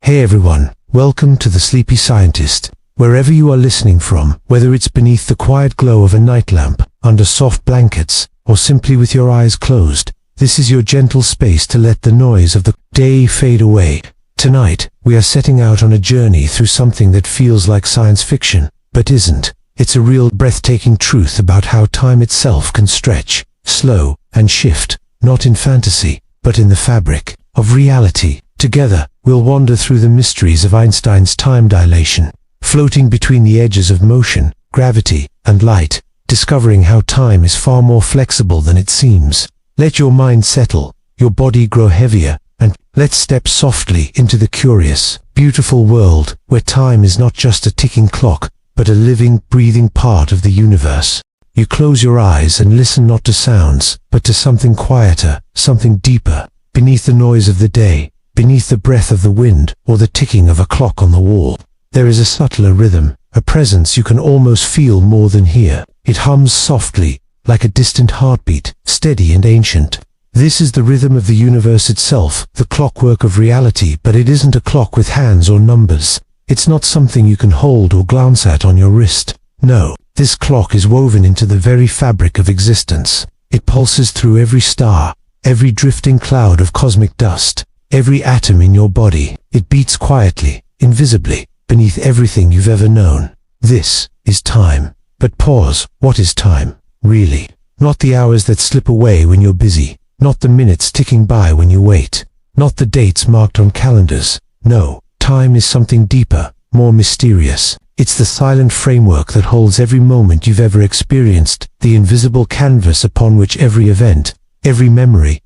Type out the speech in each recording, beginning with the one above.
Hey everyone, welcome to The Sleepy Scientist. Wherever you are listening from, whether it's beneath the quiet glow of a night lamp, under soft blankets, or simply with your eyes closed, this is your gentle space to let the noise of the day fade away. Tonight, we are setting out on a journey through something that feels like science fiction, but isn't. It's a real breathtaking truth about how time itself can stretch, slow, and shift, not in fantasy, but in the fabric of reality. Together, we'll wander through the mysteries of Einstein's time dilation, floating between the edges of motion, gravity, and light, discovering how time is far more flexible than it seems. Let your mind settle, your body grow heavier, and let's step softly into the curious, beautiful world where time is not just a ticking clock, but a living, breathing part of the universe. You close your eyes and listen not to sounds, but to something quieter, something deeper, beneath the noise of the day, beneath the breath of the wind, or the ticking of a clock on the wall. There is a subtler rhythm, a presence you can almost feel more than hear. It hums softly, like a distant heartbeat, steady and ancient. This is the rhythm of the universe itself, the clockwork of reality, but it isn't a clock with hands or numbers. It's not something you can hold or glance at on your wrist. No, this clock is woven into the very fabric of existence. It pulses through every star, every drifting cloud of cosmic dust, every atom in your body. It beats quietly, invisibly, beneath everything you've ever known. This is time. But pause, what is time, really? Not the hours that slip away when you're busy, not the minutes ticking by when you wait, not the dates marked on calendars. No, time is something deeper, more mysterious. It's the silent framework that holds every moment you've ever experienced, the invisible canvas upon which every event, every memory,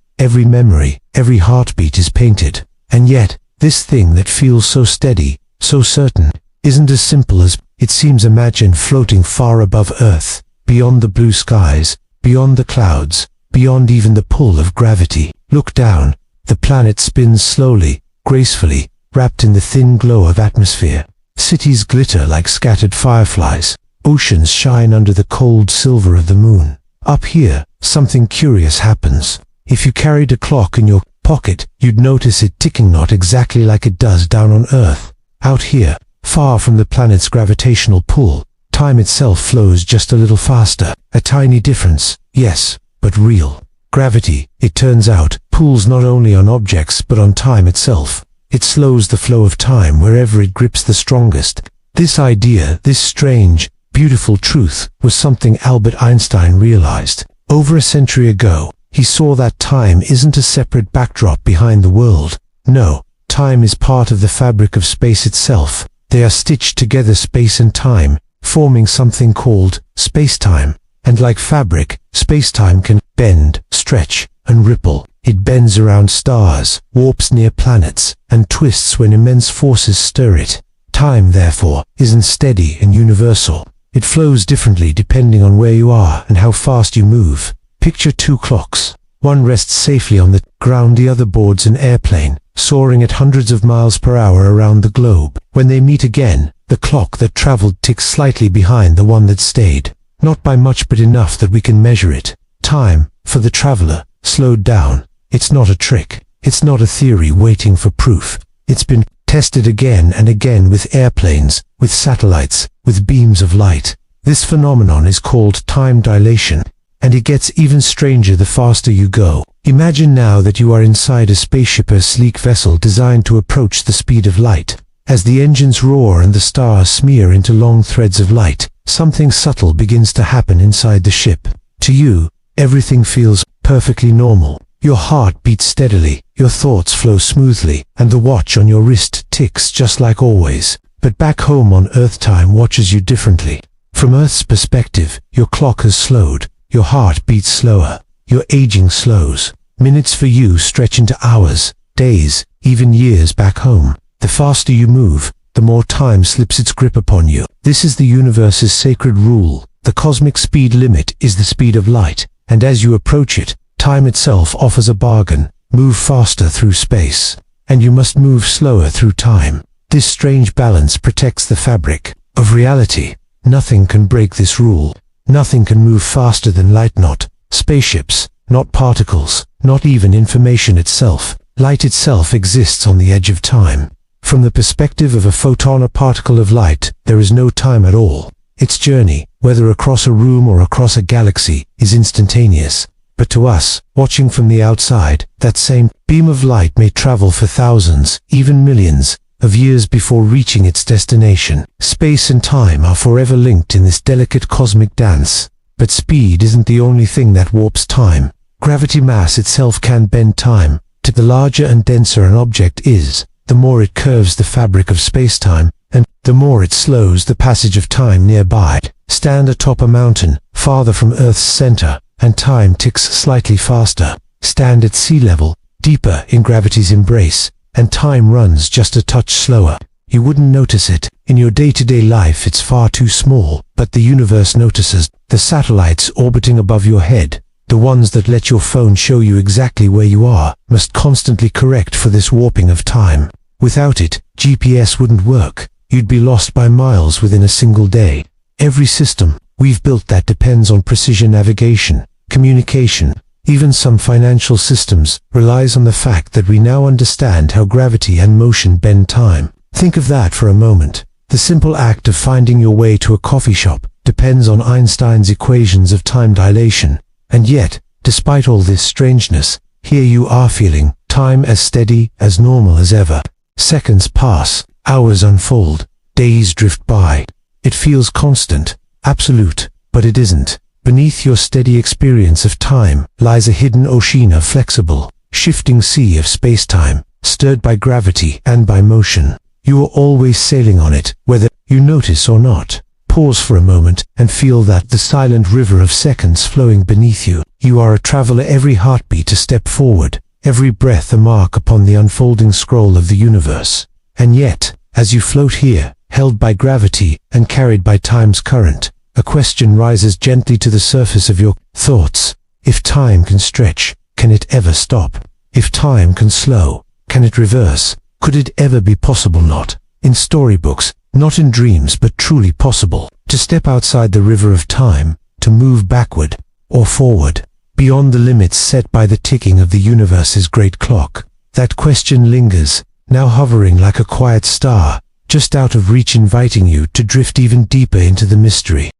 every heartbeat is painted. And yet, this thing that feels so steady, so certain, isn't as simple as it seems. Imagine floating far above Earth, beyond the blue skies, beyond the clouds, beyond even the pull of gravity. Look down. The planet spins slowly, gracefully, wrapped in the thin glow of atmosphere. Cities glitter like scattered fireflies. Oceans shine under the cold silver of the moon. Up here, something curious happens. If you carried a clock in your pocket, you'd notice it ticking not exactly like it does down on Earth. Out here, far from the planet's gravitational pull, time itself flows just a little faster. A tiny difference, yes, but real. Gravity, it turns out, pulls not only on objects but on time itself. It slows the flow of time wherever it grips the strongest. This idea, this strange, beautiful truth, was something Albert Einstein realized. Over a century ago, he saw that time isn't a separate backdrop behind the world. No, time is part of the fabric of space itself. They are stitched together, space and time, forming something called space-time. And like fabric, space-time can bend, stretch, and ripple. It bends around stars, warps near planets, and twists when immense forces stir it. Time, therefore, isn't steady and universal. It flows differently depending on where you are and how fast you move. Picture two clocks. One rests safely on the ground, the other boards an airplane, soaring at hundreds of miles per hour around the globe. When they meet again, the clock that traveled ticks slightly behind the one that stayed. Not by much, but enough that we can measure it. Time, for the traveler, slowed down. It's not a trick. It's not a theory waiting for proof. It's been tested again and again with airplanes, with satellites, with beams of light. This phenomenon is called time dilation. And it gets even stranger the faster you go. Imagine now that you are inside a spaceship, a sleek vessel designed to approach the speed of light. As the engines roar and the stars smear into long threads of light, something subtle begins to happen inside the ship. To you, everything feels perfectly normal. Your heart beats steadily, your thoughts flow smoothly, and the watch on your wrist ticks just like always. But back home on Earth, time watches you differently. From Earth's perspective, your clock has slowed. Your heart beats slower. Your aging slows. Minutes for you stretch into hours, days, even years back home. The faster you move, the more time slips its grip upon you. This is the universe's sacred rule. The cosmic speed limit is the speed of light, and as you approach it, time itself offers a bargain. Move faster through space, and you must move slower through time. This strange balance protects the fabric of reality. Nothing can break this rule. Nothing can move faster than light, not spaceships, not particles, not even information itself. Light itself exists on the edge of time. From the perspective of a photon or particle of light, there is no time at all. Its journey, whether across a room or across a galaxy, is instantaneous. But to us, watching from the outside, that same beam of light may travel for thousands, even millions, of years before reaching its destination. Space and time are forever linked in this delicate cosmic dance. But speed isn't the only thing that warps time. Gravity mass itself can bend time. The larger and denser an object is, the more it curves the fabric of space-time, and the more it slows the passage of time nearby. Stand atop a mountain, farther from Earth's center, and time ticks slightly faster. Stand at sea level, deeper in gravity's embrace, and time runs just a touch slower. You wouldn't notice it. In your day-to-day life it's far too small, but the universe notices. The satellites orbiting above your head, the ones that let your phone show you exactly where you are, must constantly correct for this warping of time. Without it, GPS wouldn't work. You'd be lost by miles within a single day. Every system we've built that depends on precision navigation, communication, even some financial systems, relies on the fact that we now understand how gravity and motion bend time. Think of that for a moment. The simple act of finding your way to a coffee shop depends on Einstein's equations of time dilation. And yet, despite all this strangeness, here you are feeling time as steady, as normal as ever. Seconds pass, hours unfold, days drift by. It feels constant, absolute, but it isn't. Beneath your steady experience of time lies a hidden ocean of flexible, shifting sea of space-time, stirred by gravity and by motion. You are always sailing on it, whether you notice or not. Pause for a moment and feel that the silent river of seconds flowing beneath you. You are a traveler, every heartbeat a step forward, every breath a mark upon the unfolding scroll of the universe. And yet, as you float here, held by gravity and carried by time's current, a question rises gently to the surface of your thoughts. If time can stretch, can it ever stop? If time can slow, can it reverse? Could it ever be possible, not in storybooks, not in dreams, but truly possible, to step outside the river of time, to move backward or forward, beyond the limits set by the ticking of the universe's great clock? That question lingers, now hovering like a quiet star, just out of reach, inviting you to drift even deeper into the mystery.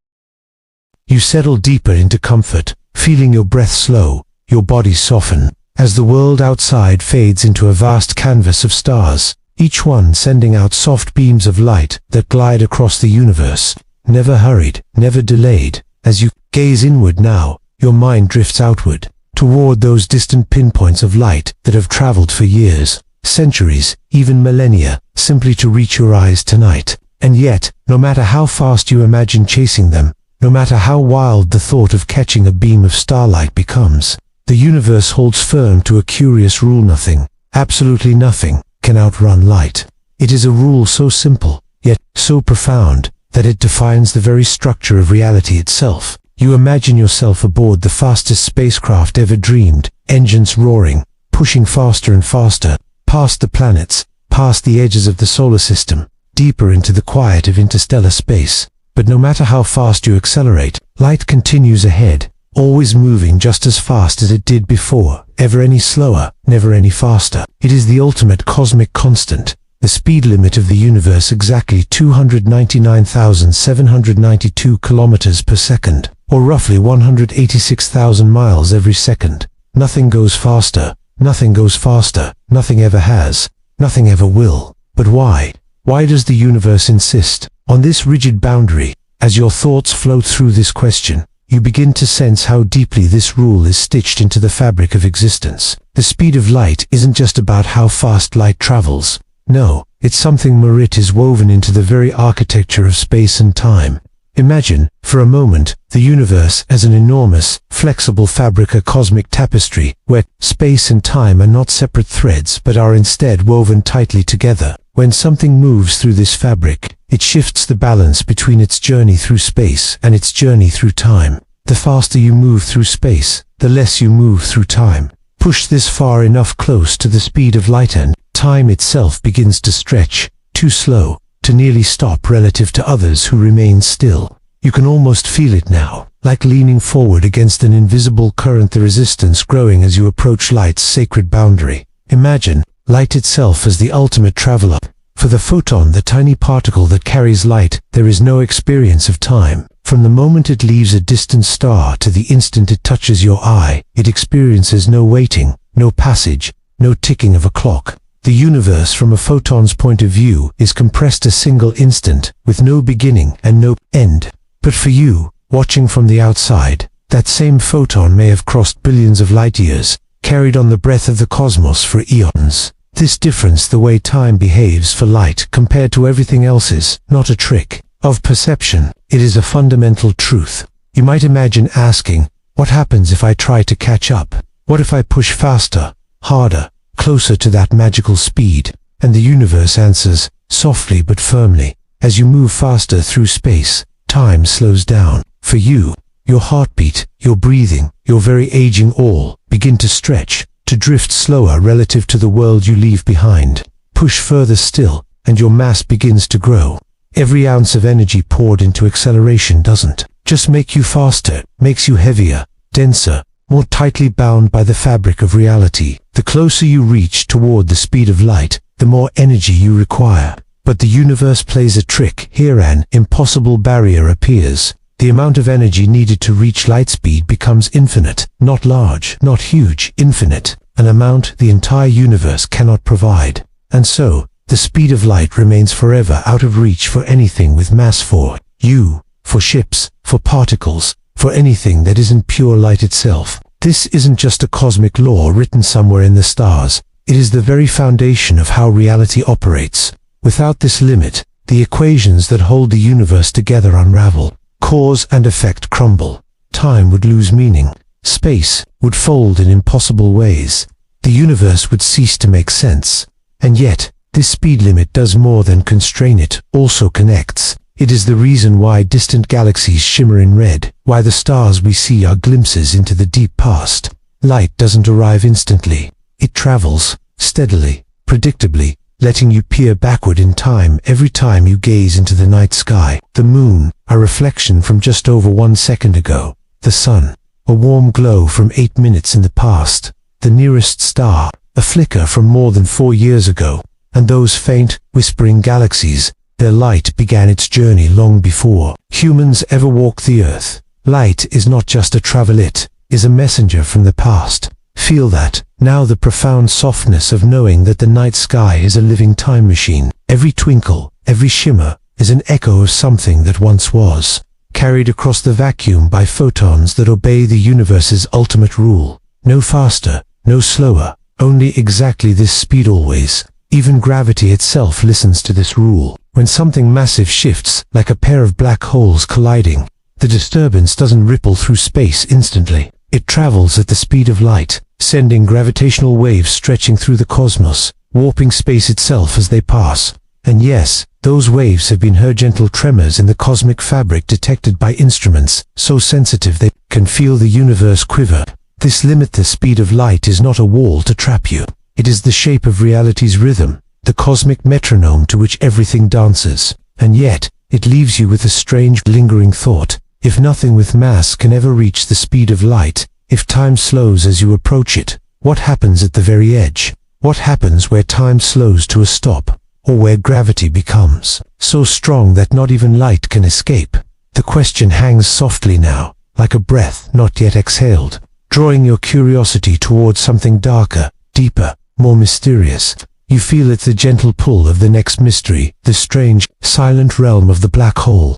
You settle deeper into comfort, feeling your breath slow, your body soften, as the world outside fades into a vast canvas of stars, each one sending out soft beams of light that glide across the universe, never hurried, never delayed. As you gaze inward now, your mind drifts outward, toward those distant pinpoints of light that have traveled for years, centuries, even millennia, simply to reach your eyes tonight. And yet, no matter how fast you imagine chasing them, no matter how wild the thought of catching a beam of starlight becomes, the universe holds firm to a curious rule: nothing, absolutely nothing, can outrun light. It is a rule so simple, yet so profound, that it defines the very structure of reality itself. You imagine yourself aboard the fastest spacecraft ever dreamed, engines roaring, pushing faster and faster, past the planets, past the edges of the solar system, deeper into the quiet of interstellar space. But no matter how fast you accelerate, light continues ahead, always moving just as fast as it did before, ever any slower, never any faster. It is the ultimate cosmic constant, the speed limit of the universe, exactly 299,792 kilometers per second, or roughly 186,000 miles every second. Nothing goes faster, nothing goes faster, nothing ever has, nothing ever will. But why? Why does the universe insist on this rigid boundary? As your thoughts float through this question, you begin to sense how deeply this rule is stitched into the fabric of existence. The speed of light isn't just about how fast light travels. No, it's something Marit is woven into the very architecture of space and time. Imagine, for a moment, the universe as an enormous, flexible fabric, a cosmic tapestry, where space and time are not separate threads but are instead woven tightly together. When something moves through this fabric, it shifts the balance between its journey through space and its journey through time. The faster you move through space, the less you move through time. Push this far enough close to the speed of light and time itself begins to stretch, too slow, to nearly stop relative to others who remain still. You can almost feel it now, like leaning forward against an invisible current, the resistance growing as you approach light's sacred boundary. Imagine light itself as the ultimate traveler, For the photon, the tiny particle that carries light, there is no experience of time. From the moment it leaves a distant star to the instant it touches your eye, it experiences no waiting, no passage, no ticking of a clock. The universe, from a photon's point of view, is compressed a single instant, with no beginning and no end. But for you, watching from the outside, that same photon may have crossed billions of light years, carried on the breath of the cosmos for eons. This difference, the way time behaves for light compared to everything else, is not a trick of perception. It is a fundamental truth. You might imagine asking, what happens if I try to catch up? What if I push faster, harder, closer to that magical speed? And the universe answers, softly but firmly. As you move faster through space, time slows down. For you, your heartbeat, your breathing, your very aging all begin to stretch, to drift slower relative to the world you leave behind. Push further still, and your mass begins to grow. Every ounce of energy poured into acceleration doesn't just make you faster, makes you heavier, denser, more tightly bound by the fabric of reality. The closer you reach toward the speed of light, the more energy you require. But the universe plays a trick. Here an impossible barrier appears. The amount of energy needed to reach light speed becomes infinite, not large, not huge, infinite, an amount the entire universe cannot provide. And so, the speed of light remains forever out of reach for anything with mass, for you, for ships, for particles, for anything that isn't pure light itself. This isn't just a cosmic law written somewhere in the stars. It is the very foundation of how reality operates. Without this limit, the equations that hold the universe together unravel. Cause and effect crumble. Time would lose meaning. Space would fold in impossible ways. The universe would cease to make sense. And yet, this speed limit does more than constrain it, also connects. It is the reason why distant galaxies shimmer in red, why the stars we see are glimpses into the deep past. Light doesn't arrive instantly. It travels, steadily, predictably, letting you peer backward in time every time you gaze into the night sky. The moon, a reflection from just over 1 second ago. The sun, a warm glow from 8 minutes in the past. The nearest star, a flicker from more than 4 years ago. And those faint, whispering galaxies, their light began its journey long before humans ever walked the earth. Light is not just a travel, it is a messenger from the past. Feel that, now, the profound softness of knowing that the night sky is a living time machine. Every twinkle, every shimmer, is an echo of something that once was, carried across the vacuum by photons that obey the universe's ultimate rule. No faster, no slower, only exactly this speed always. Even gravity itself listens to this rule. When something massive shifts, like a pair of black holes colliding, the disturbance doesn't ripple through space instantly. It travels at the speed of light, sending gravitational waves stretching through the cosmos, warping space itself as they pass. And yes, those waves have been heard, gentle tremors in the cosmic fabric detected by instruments so sensitive they can feel the universe quiver. This limitless speed of light is not a wall to trap you. It is the shape of reality's rhythm, the cosmic metronome to which everything dances. And yet, it leaves you with a strange, lingering thought. If nothing with mass can ever reach the speed of light, if time slows as you approach it, what happens at the very edge? What happens where time slows to a stop, or where gravity becomes so strong that not even light can escape? The question hangs softly now, like a breath not yet exhaled, drawing your curiosity towards something darker, deeper, more mysterious. You feel it, the gentle pull of the next mystery, the strange, silent realm of the black hole.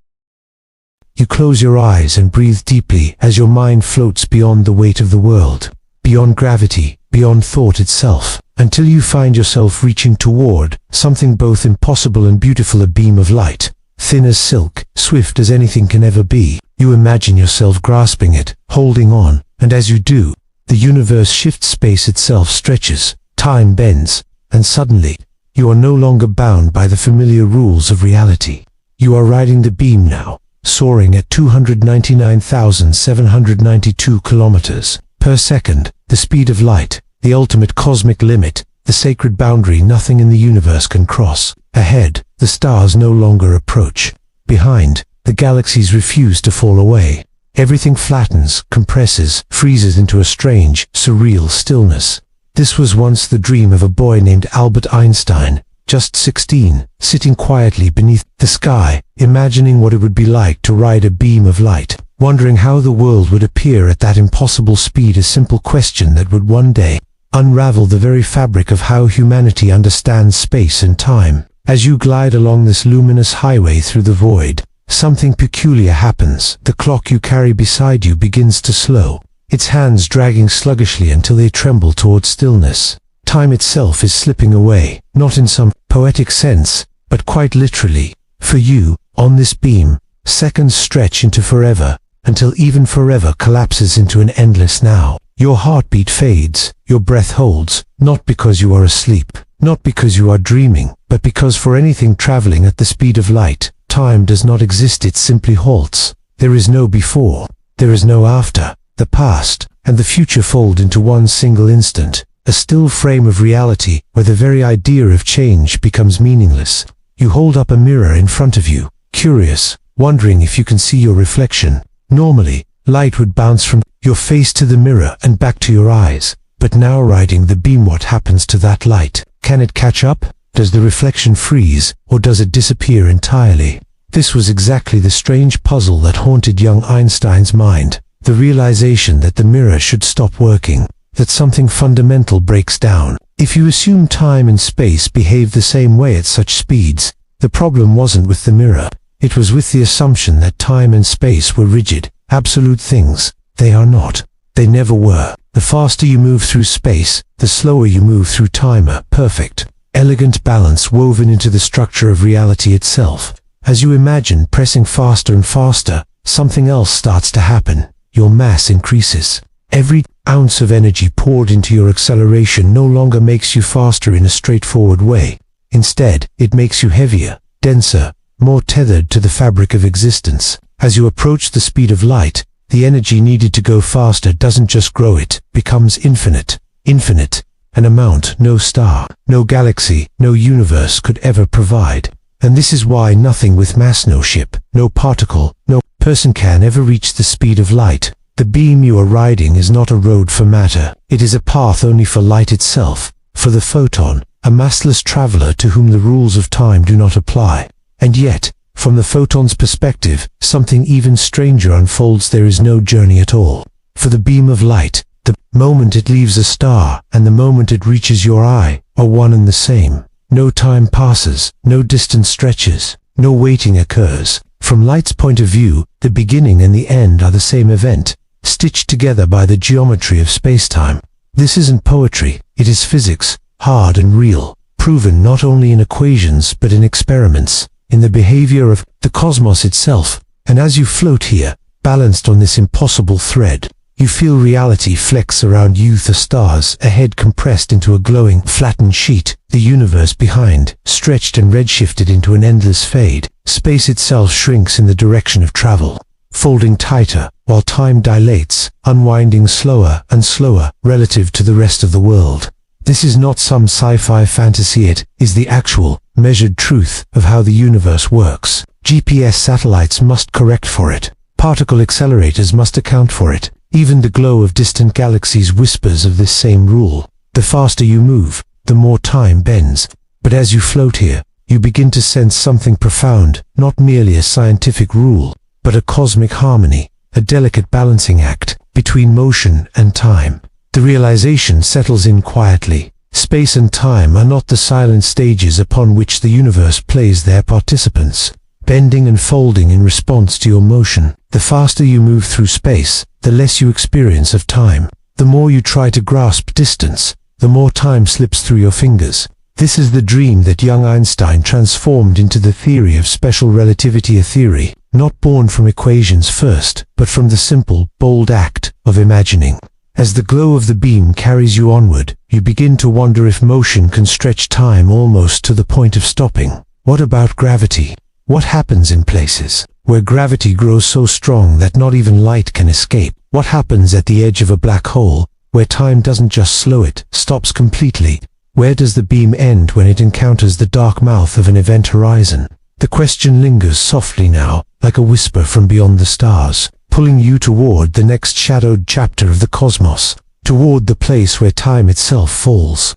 You close your eyes and breathe deeply as your mind floats beyond the weight of the world, beyond gravity, beyond thought itself, until you find yourself reaching toward something both impossible and beautiful, a beam of light, thin as silk, swift as anything can ever be. You imagine yourself grasping it, holding on, and as you do, the universe shifts, space itself stretches, time bends, and suddenly, you are no longer bound by the familiar rules of reality. You are riding the beam now, soaring at 299,792 kilometers per second, the speed of light, the ultimate cosmic limit, the sacred boundary nothing in the universe can cross. Ahead, the stars no longer approach. Behind, the galaxies refuse to fall away. Everything flattens, compresses, freezes into a strange, surreal stillness. This was once the dream of a boy named Albert Einstein, just 16, sitting quietly beneath the sky, imagining what it would be like to ride a beam of light, wondering how the world would appear at that impossible speed, a simple question that would one day unravel the very fabric of how humanity understands space and time. As you glide along this luminous highway through the void, something peculiar happens. The clock you carry beside you begins to slow, its hands dragging sluggishly until they tremble towards stillness. Time itself is slipping away, not in some poetic sense, but quite literally. For you, on this beam, seconds stretch into forever, until even forever collapses into an endless now. Your heartbeat fades, your breath holds, not because you are asleep, not because you are dreaming, but because for anything traveling at the speed of light, time does not exist, it simply halts. There is no before, there is no after. The past and the future fold into one single instant, a still frame of reality where the very idea of change becomes meaningless. You hold up a mirror in front of you, curious, wondering if you can see your reflection. Normally, light would bounce from your face to the mirror and back to your eyes, but now riding the beam, what happens to that light? Can it catch up? Does the reflection freeze, or does it disappear entirely? This was exactly the strange puzzle that haunted young Einstein's mind, the realization that the mirror should stop working, that something fundamental breaks down. If you assume time and space behave the same way at such speeds, the problem wasn't with the mirror, it was with the assumption that time and space were rigid, absolute things. They are not. They never were. The faster you move through space, the slower you move through time. A perfect, elegant balance woven into the structure of reality itself. As you imagine pressing faster and faster, something else starts to happen. Your mass increases. Every ounce of energy poured into your acceleration no longer makes you faster in a straightforward way. Instead, it makes you heavier, denser, more tethered to the fabric of existence. As you approach the speed of light, the energy needed to go faster doesn't just grow, it becomes infinite. Infinite, an amount no star, no galaxy, no universe could ever provide. And this is why nothing with mass, no ship, no particle, no person can ever reach the speed of light. The beam you are riding is not a road for matter. It is a path only for light itself, for the photon, a massless traveler to whom the rules of time do not apply. And yet, from the photon's perspective, something even stranger unfolds. There is no journey at all. For the beam of light, the moment it leaves a star and the moment it reaches your eye are one and the same. No time passes, no distance stretches, no waiting occurs. From light's point of view, the beginning and the end are the same event, stitched together by the geometry of space-time. This isn't poetry, it is physics, hard and real, proven not only in equations but in experiments, in the behavior of the cosmos itself. And as you float here, balanced on this impossible thread, you feel reality flex around you. The stars ahead compressed into a glowing, flattened sheet, the universe behind, stretched and redshifted into an endless fade. Space itself shrinks in the direction of travel, folding tighter, while time dilates, unwinding slower and slower relative to the rest of the world. This is not some sci-fi fantasy, it is the actual, measured truth of how the universe works. GPS satellites must correct for it. Particle accelerators must account for it. Even the glow of distant galaxies whispers of this same rule. The faster you move, the more time bends. But as you float here, you begin to sense something profound, not merely a scientific rule, but a cosmic harmony, a delicate balancing act between motion and time. The realization settles in quietly. Space and time are not the silent stages upon which the universe plays their participants, bending and folding in response to your motion. The faster you move through space, the less you experience of time. The more you try to grasp distance, the more time slips through your fingers. This is the dream that young Einstein transformed into the theory of special relativity, a theory not born from equations first, but from the simple, bold act of imagining. As the glow of the beam carries you onward, you begin to wonder if motion can stretch time almost to the point of stopping. What about gravity? What happens in places where gravity grows so strong that not even light can escape? What happens at the edge of a black hole, where time doesn't just slow, it stops completely? Where does the beam end when it encounters the dark mouth of an event horizon? The question lingers softly now, like a whisper from beyond the stars, pulling you toward the next shadowed chapter of the cosmos, toward the place where time itself falls.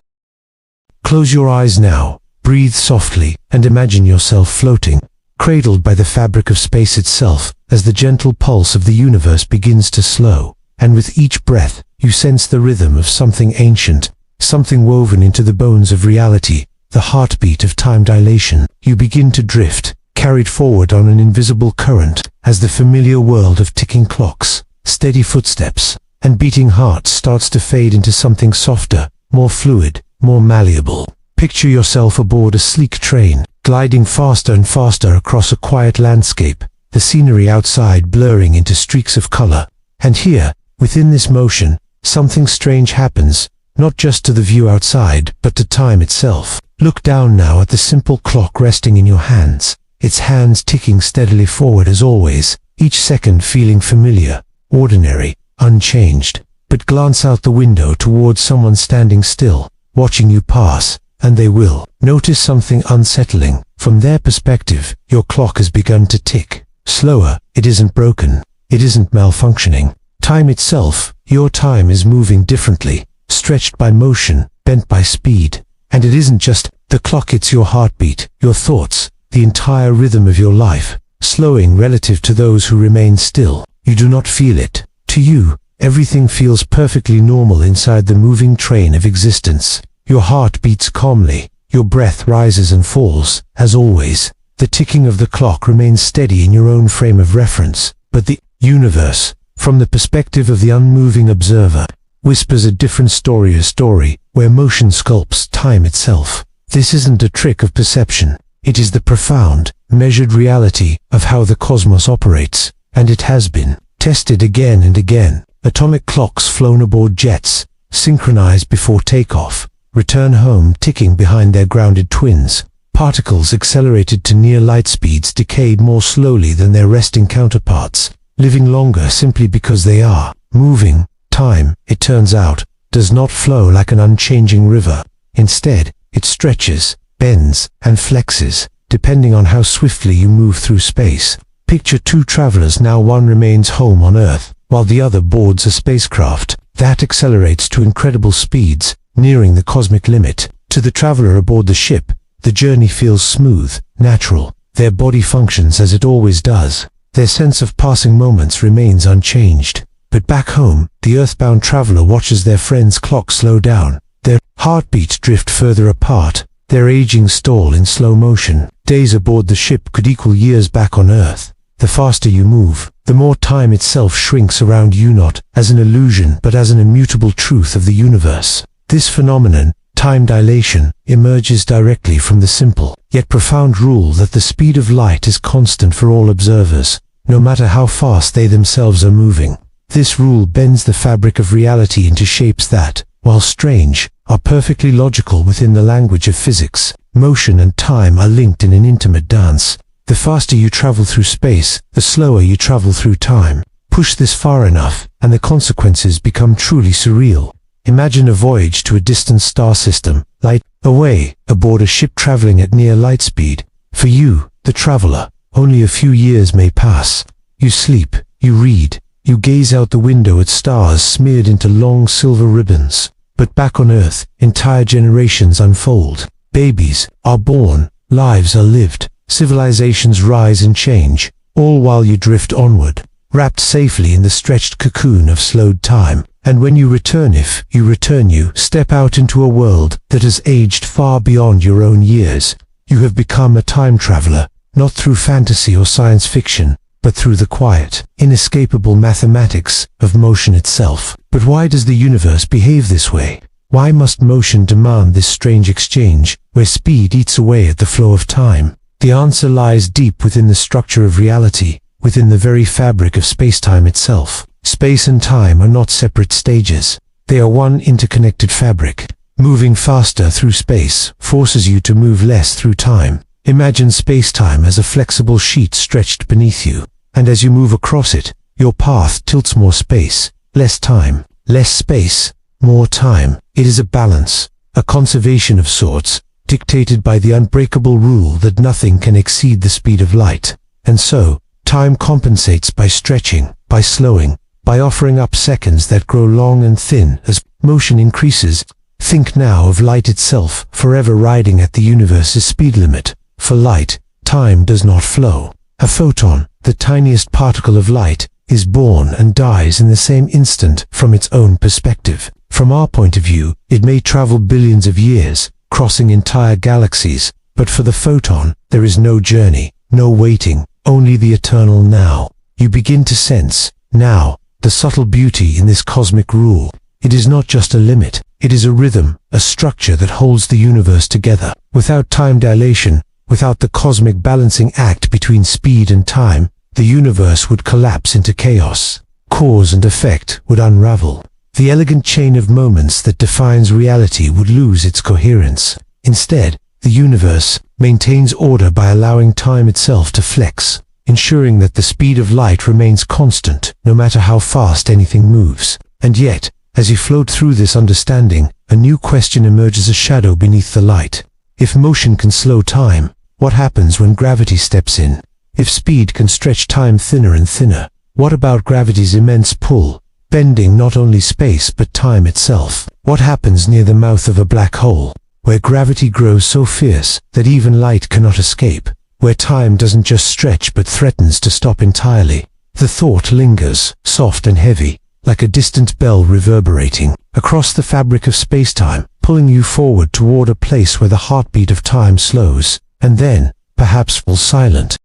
Close your eyes now. Breathe softly and imagine yourself floating, cradled by the fabric of space itself, as the gentle pulse of the universe begins to slow. And with each breath, you sense the rhythm of something ancient, something woven into the bones of reality, the heartbeat of time dilation. You begin to drift, carried forward on an invisible current, as the familiar world of ticking clocks, steady footsteps, and beating hearts starts to fade into something softer, more fluid, more malleable. Picture yourself aboard a sleek train, gliding faster and faster across a quiet landscape, the scenery outside blurring into streaks of color. And here, within this motion, something strange happens, not just to the view outside, but to time itself. Look down now at the simple clock resting in your hands, its hands ticking steadily forward as always, each second feeling familiar, ordinary, unchanged. But glance out the window towards someone standing still, watching you pass, and they will notice something unsettling. From their perspective, your clock has begun to tick. Slower, it isn't broken, it isn't malfunctioning. Time itself, your time, is moving differently, stretched by motion, bent by speed. And it isn't just the clock, it's your heartbeat, your thoughts, the entire rhythm of your life, slowing relative to those who remain still. You do not feel it. To you, everything feels perfectly normal inside the moving train of existence. Your heart beats calmly, your breath rises and falls, as always. The ticking of the clock remains steady in your own frame of reference, but the universe, from the perspective of the unmoving observer, whispers a different story, a story where motion sculpts time itself. This isn't a trick of perception, it is the profound, measured reality of how the cosmos operates, and it has been tested again and again. Atomic clocks flown aboard jets, synchronized before takeoff, return home ticking behind their grounded twins. Particles accelerated to near light speeds decayed more slowly than their resting counterparts, living longer simply because they are moving. Time, it turns out, does not flow like an unchanging river. Instead, it stretches, bends, and flexes, depending on how swiftly you move through space. Picture two travelers. Now one remains home on Earth, while the other boards a spacecraft that accelerates to incredible speeds, nearing the cosmic limit. To the traveler aboard the ship, the journey feels smooth, natural. Their body functions as it always does. Their sense of passing moments remains unchanged. But back home, the earthbound traveler watches their friend's clock slow down, their heartbeats drift further apart, their aging stall in slow motion. Days aboard the ship could equal years back on Earth. The faster you move, the more time itself shrinks around you, not as an illusion but as an immutable truth of the universe. This phenomenon, time dilation, emerges directly from the simple, yet profound rule that the speed of light is constant for all observers, no matter how fast they themselves are moving. This rule bends the fabric of reality into shapes that, while strange, are perfectly logical within the language of physics. Motion and time are linked in an intimate dance. The faster you travel through space, the slower you travel through time. Push this far enough, and the consequences become truly surreal. Imagine a voyage to a distant star system, light away, aboard a ship traveling at near light speed. For you, the traveler, only a few years may pass. You sleep, you read, you gaze out the window at stars smeared into long silver ribbons. But back on Earth, entire generations unfold. Babies are born, lives are lived, civilizations rise and change, all while you drift onward, wrapped safely in the stretched cocoon of slowed time. And when you return, if you return, you step out into a world that has aged far beyond your own years. You have become a time traveler, not through fantasy or science fiction, but through the quiet, inescapable mathematics of motion itself. But why does the universe behave this way? Why must motion demand this strange exchange, where speed eats away at the flow of time? The answer lies deep within the structure of reality, within the very fabric of space-time itself. Space and time are not separate stages. They are one interconnected fabric. Moving faster through space forces you to move less through time. Imagine space-time as a flexible sheet stretched beneath you, and as you move across it, your path tilts more space, less time, less space, more time. It is a balance, a conservation of sorts, dictated by the unbreakable rule that nothing can exceed the speed of light. And so, time compensates by stretching, by slowing, by offering up seconds that grow long and thin as motion increases. Think now of light itself, forever riding at the universe's speed limit. For light, time does not flow. A photon, the tiniest particle of light, is born and dies in the same instant from its own perspective. From our point of view, it may travel billions of years, crossing entire galaxies, but for the photon, there is no journey, no waiting, only the eternal now. You begin to sense, now, the subtle beauty in this cosmic rule. It is not just a limit, it is a rhythm, a structure that holds the universe together. Without time dilation, without the cosmic balancing act between speed and time, the universe would collapse into chaos. Cause and effect would unravel. The elegant chain of moments that defines reality would lose its coherence. Instead, the universe maintains order by allowing time itself to flex, ensuring that the speed of light remains constant, no matter how fast anything moves. And yet, as you float through this understanding, a new question emerges, a shadow beneath the light. If motion can slow time, what happens when gravity steps in? If speed can stretch time thinner and thinner, what about gravity's immense pull, bending not only space but time itself? What happens near the mouth of a black hole, where gravity grows so fierce that even light cannot escape, where time doesn't just stretch but threatens to stop entirely? The thought lingers, soft and heavy, like a distant bell reverberating across the fabric of space-time, pulling you forward toward a place where the heartbeat of time slows, and then, perhaps, falls silent.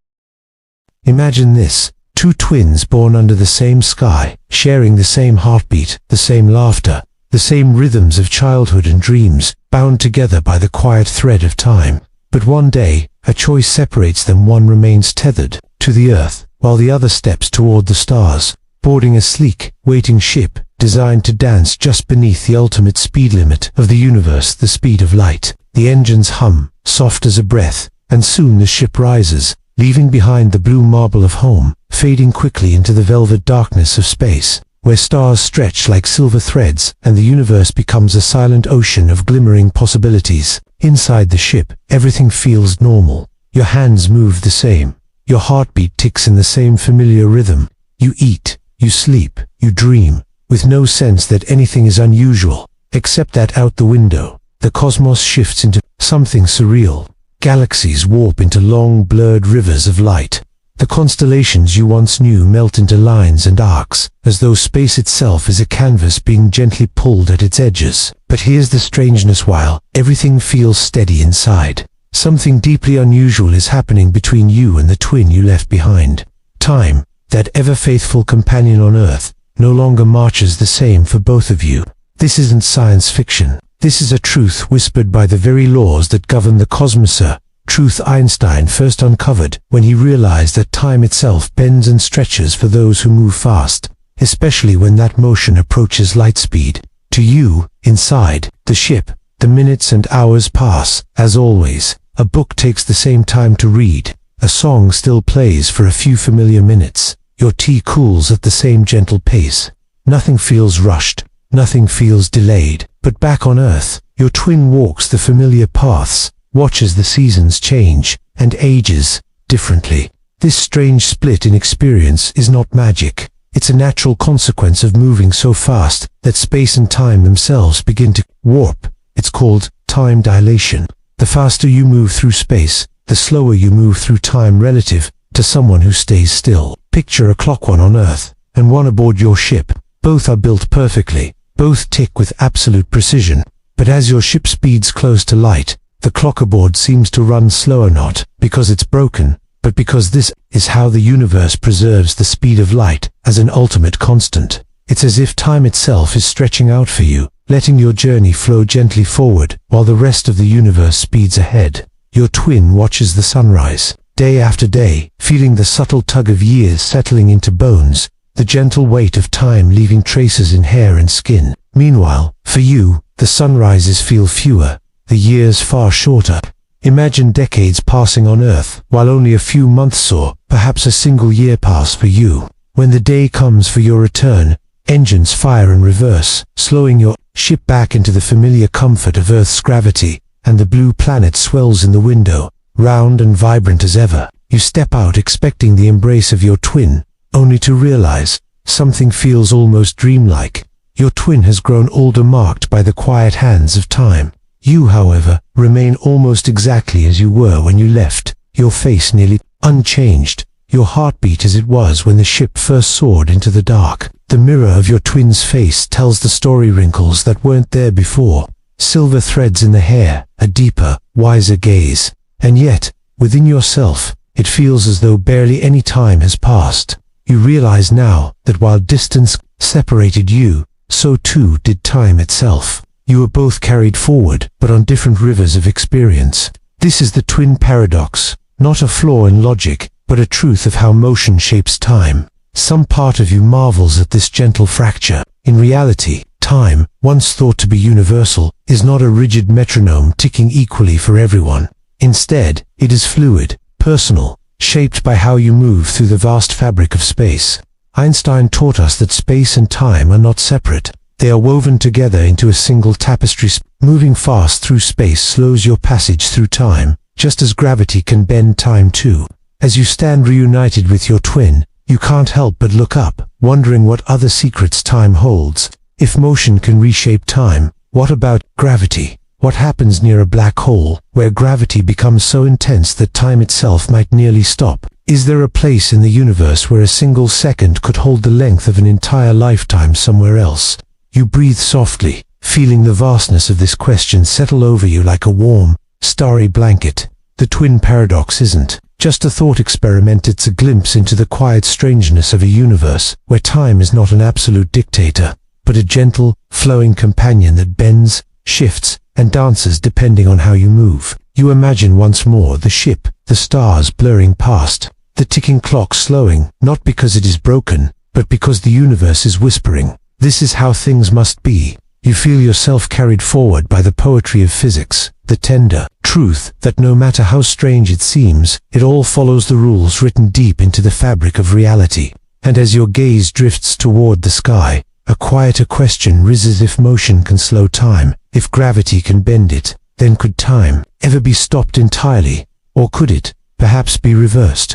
Imagine this: two twins born under the same sky, sharing the same heartbeat, the same laughter, the same rhythms of childhood and dreams, bound together by the quiet thread of time. But one day, a choice separates them. One remains tethered to the earth, while the other steps toward the stars, boarding a sleek, waiting ship designed to dance just beneath the ultimate speed limit of the universe, the speed of light. The engines hum, soft as a breath, and soon the ship rises, leaving behind the blue marble of home, fading quickly into the velvet darkness of space, where stars stretch like silver threads and the universe becomes a silent ocean of glimmering possibilities. Inside the ship, everything feels normal. Your hands move the same. Your heartbeat ticks in the same familiar rhythm. You eat, you sleep, you dream, with no sense that anything is unusual, except that out the window, the cosmos shifts into something surreal. Galaxies warp into long, blurred rivers of light. The constellations you once knew melt into lines and arcs, as though space itself is a canvas being gently pulled at its edges. But here's the strangeness: while everything feels steady inside, something deeply unusual is happening between you and the twin you left behind. Time, that ever-faithful companion on Earth, no longer marches the same for both of you. This isn't science fiction. This is a truth whispered by the very laws that govern the cosmos, a truth Einstein first uncovered when he realized that time itself bends and stretches for those who move fast, especially when that motion approaches light speed. To you, inside the ship, the minutes and hours pass, as always. A book takes the same time to read. A song still plays for a few familiar minutes. Your tea cools at the same gentle pace. Nothing feels rushed. Nothing feels delayed. But back on Earth, your twin walks the familiar paths, watches the seasons change, and ages differently. This strange split in experience is not magic. It's a natural consequence of moving so fast that space and time themselves begin to warp. It's called time dilation. The faster you move through space, the slower you move through time relative to someone who stays still. Picture a clock, one on Earth and one aboard your ship. Both are built perfectly. Both tick with absolute precision. But as your ship speeds close to light, the clock aboard seems to run slower, not because it's broken, but because this is how the universe preserves the speed of light as an ultimate constant. It's as if time itself is stretching out for you, letting your journey flow gently forward while the rest of the universe speeds ahead. Your twin watches the sunrise, day after day, feeling the subtle tug of years settling into bones, the gentle weight of time leaving traces in hair and skin. Meanwhile, for you, the sunrises feel fewer, the years far shorter. Imagine decades passing on Earth, while only a few months or perhaps a single year pass for you. When the day comes for your return, engines fire in reverse, slowing your ship back into the familiar comfort of Earth's gravity, and the blue planet swells in the window, round and vibrant as ever. You step out expecting the embrace of your twin, only to realize something feels almost dreamlike. Your twin has grown older, marked by the quiet hands of time. You, however, remain almost exactly as you were when you left, your face nearly unchanged, your heartbeat as it was when the ship first soared into the dark. The mirror of your twin's face tells the story, wrinkles that weren't there before, silver threads in the hair, a deeper, wiser gaze. And yet, within yourself, it feels as though barely any time has passed. You realize now that while distance separated you, so too did time itself. You were both carried forward, but on different rivers of experience. This is the twin paradox, not a flaw in logic, but a truth of how motion shapes time. Some part of you marvels at this gentle fracture. In reality, time, once thought to be universal, is not a rigid metronome ticking equally for everyone. Instead, it is fluid, personal, shaped by how you move through the vast fabric of space. Einstein taught us that space and time are not separate. They are woven together into a single tapestry. Moving fast through space slows your passage through time, just as gravity can bend time too. As you stand reunited with your twin, you can't help but look up, wondering what other secrets time holds. If motion can reshape time, what about gravity? What happens near a black hole, where gravity becomes so intense that time itself might nearly stop? Is there a place in the universe where a single second could hold the length of an entire lifetime somewhere else? You breathe softly, feeling the vastness of this question settle over you like a warm, starry blanket. The twin paradox isn't just a thought experiment, it's a glimpse into the quiet strangeness of a universe where time is not an absolute dictator, but a gentle, flowing companion that bends, shifts, and dances depending on how you move. You imagine once more the ship, the stars blurring past, the ticking clock slowing, not because it is broken, but because the universe is whispering. This is how things must be. You feel yourself carried forward by the poetry of physics, the tender truth that no matter how strange it seems, it all follows the rules written deep into the fabric of reality. And as your gaze drifts toward the sky, a quieter question rises: if motion can slow time, if gravity can bend it, then could time ever be stopped entirely, or could it, perhaps, be reversed?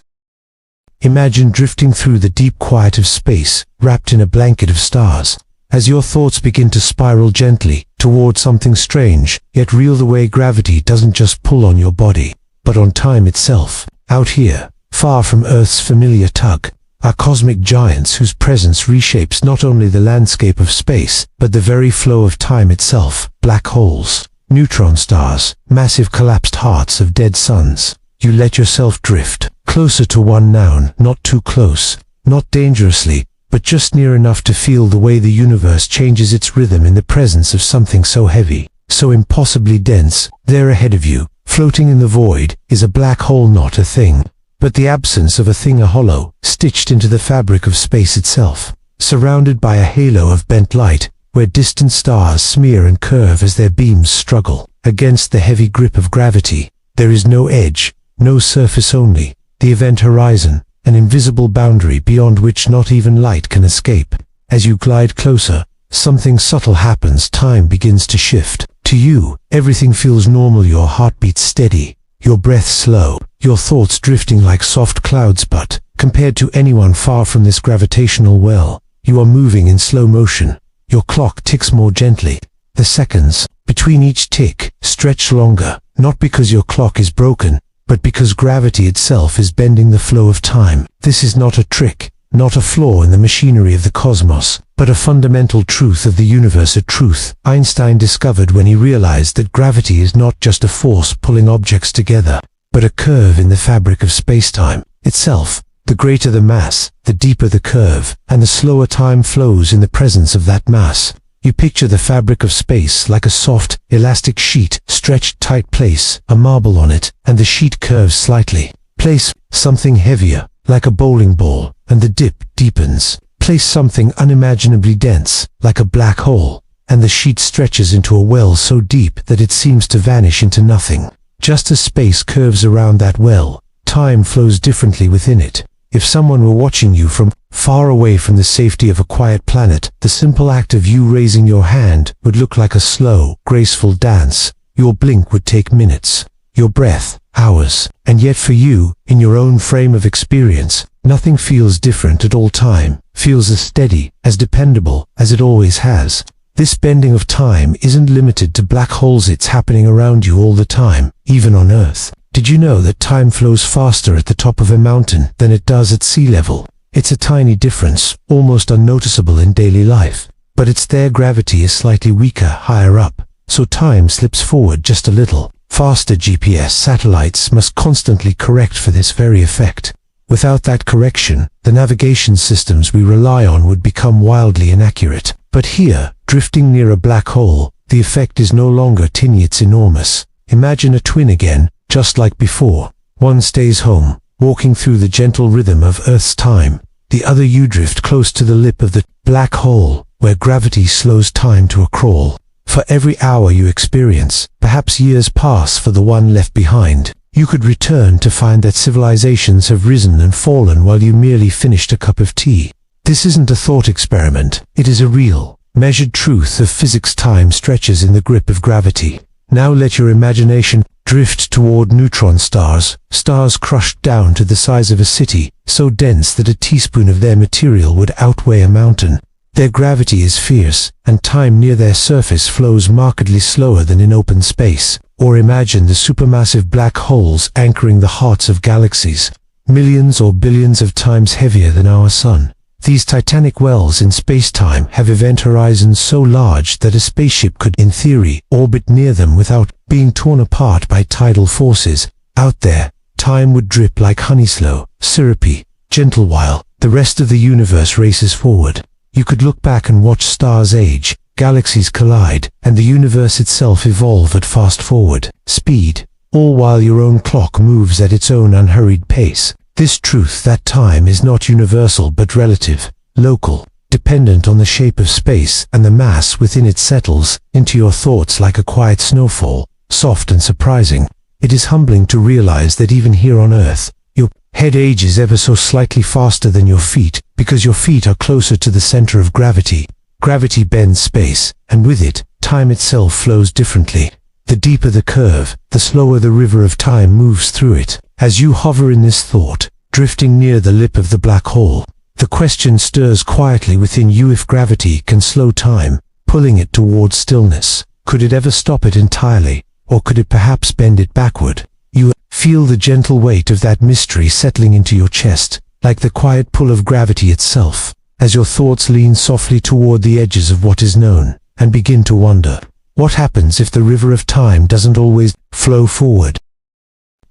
Imagine drifting through the deep quiet of space, wrapped in a blanket of stars. As your thoughts begin to spiral gently toward something strange, yet real, the way gravity doesn't just pull on your body, but on time itself. Out here, far from Earth's familiar tug, are cosmic giants whose presence reshapes not only the landscape of space, but the very flow of time itself. Black holes, neutron stars, massive collapsed hearts of dead suns. You let yourself drift closer to one now, not too close, not dangerously, but just near enough to feel the way the universe changes its rhythm in the presence of something so heavy, so impossibly dense. There ahead of you, floating in the void, is a black hole, not a thing, but the absence of a thing, a hollow, stitched into the fabric of space itself, surrounded by a halo of bent light, where distant stars smear and curve as their beams struggle against the heavy grip of gravity. There is no edge, no surface, only the event horizon, an invisible boundary beyond which not even light can escape. As you glide closer, something subtle happens. Time begins to shift. To you, everything feels normal, your heartbeat steady, your breath slow, your thoughts drifting like soft clouds, but compared to anyone far from this gravitational well, you are moving in slow motion. Your clock ticks more gently. The seconds between each tick stretch longer, not because your clock is broken, but because gravity itself is bending the flow of time. This is not a trick, not a flaw in the machinery of the cosmos, but a fundamental truth of the universe, a truth Einstein discovered when he realized that gravity is not just a force pulling objects together, but a curve in the fabric of spacetime itself. The greater the mass, the deeper the curve, and the slower time flows in the presence of that mass. You picture the fabric of space like a soft, elastic sheet, stretched tight. Place a marble on it, and the sheet curves slightly. Place something heavier, like a bowling ball, and the dip deepens. Place something unimaginably dense, like a black hole, and the sheet stretches into a well so deep that it seems to vanish into nothing. Just as space curves around that well, time flows differently within it. If someone were watching you from far away from the safety of a quiet planet, the simple act of you raising your hand would look like a slow, graceful dance. Your blink would take minutes, your breath, hours. And yet for you, in your own frame of experience, nothing feels different at all. Time feels as steady, as dependable, as it always has. This bending of time isn't limited to black holes, it's happening around you all the time, even on Earth. Did you know that time flows faster at the top of a mountain than it does at sea level? It's a tiny difference, almost unnoticeable in daily life. But it's there gravity is slightly weaker higher up, so time slips forward just a little. Faster GPS satellites must constantly correct for this very effect. Without that correction, the navigation systems we rely on would become wildly inaccurate. But here, drifting near a black hole, the effect is no longer tiny, it's enormous. Imagine a twin again, just like before. One stays home, walking through the gentle rhythm of Earth's time. The other you drift close to the lip of the black hole, where gravity slows time to a crawl. For every hour you experience, perhaps years pass for the one left behind. You could return to find that civilizations have risen and fallen while you merely finished a cup of tea. This isn't a thought experiment, it is a real, measured truth of physics. Time stretches in the grip of gravity. Now let your imagination drift toward neutron stars, stars crushed down to the size of a city, so dense that a teaspoon of their material would outweigh a mountain. Their gravity is fierce, and time near their surface flows markedly slower than in open space. Or imagine the supermassive black holes anchoring the hearts of galaxies, millions or billions of times heavier than our sun. These titanic wells in space-time have event horizons so large that a spaceship could, in theory, orbit near them without being torn apart by tidal forces. Out there, time would drip like honey, slow, syrupy, gentle, while the rest of the universe races forward. You could look back and watch stars age, galaxies collide, and the universe itself evolve at fast-forward speed, all while your own clock moves at its own unhurried pace. This truth that time is not universal but relative, local, dependent on the shape of space and the mass within it, settles into your thoughts like a quiet snowfall, soft and surprising. It is humbling to realize that even here on Earth, your head ages ever so slightly faster than your feet, because your feet are closer to the center of gravity. Gravity bends space, and with it, time itself flows differently. The deeper the curve, the slower the river of time moves through it. As you hover in this thought, drifting near the lip of the black hole, the question stirs quietly within you: if gravity can slow time, pulling it towards stillness, could it ever stop it entirely, or could it perhaps bend it backward? You feel the gentle weight of that mystery settling into your chest, like the quiet pull of gravity itself, as your thoughts lean softly toward the edges of what is known, and begin to wonder, what happens if the river of time doesn't always flow forward?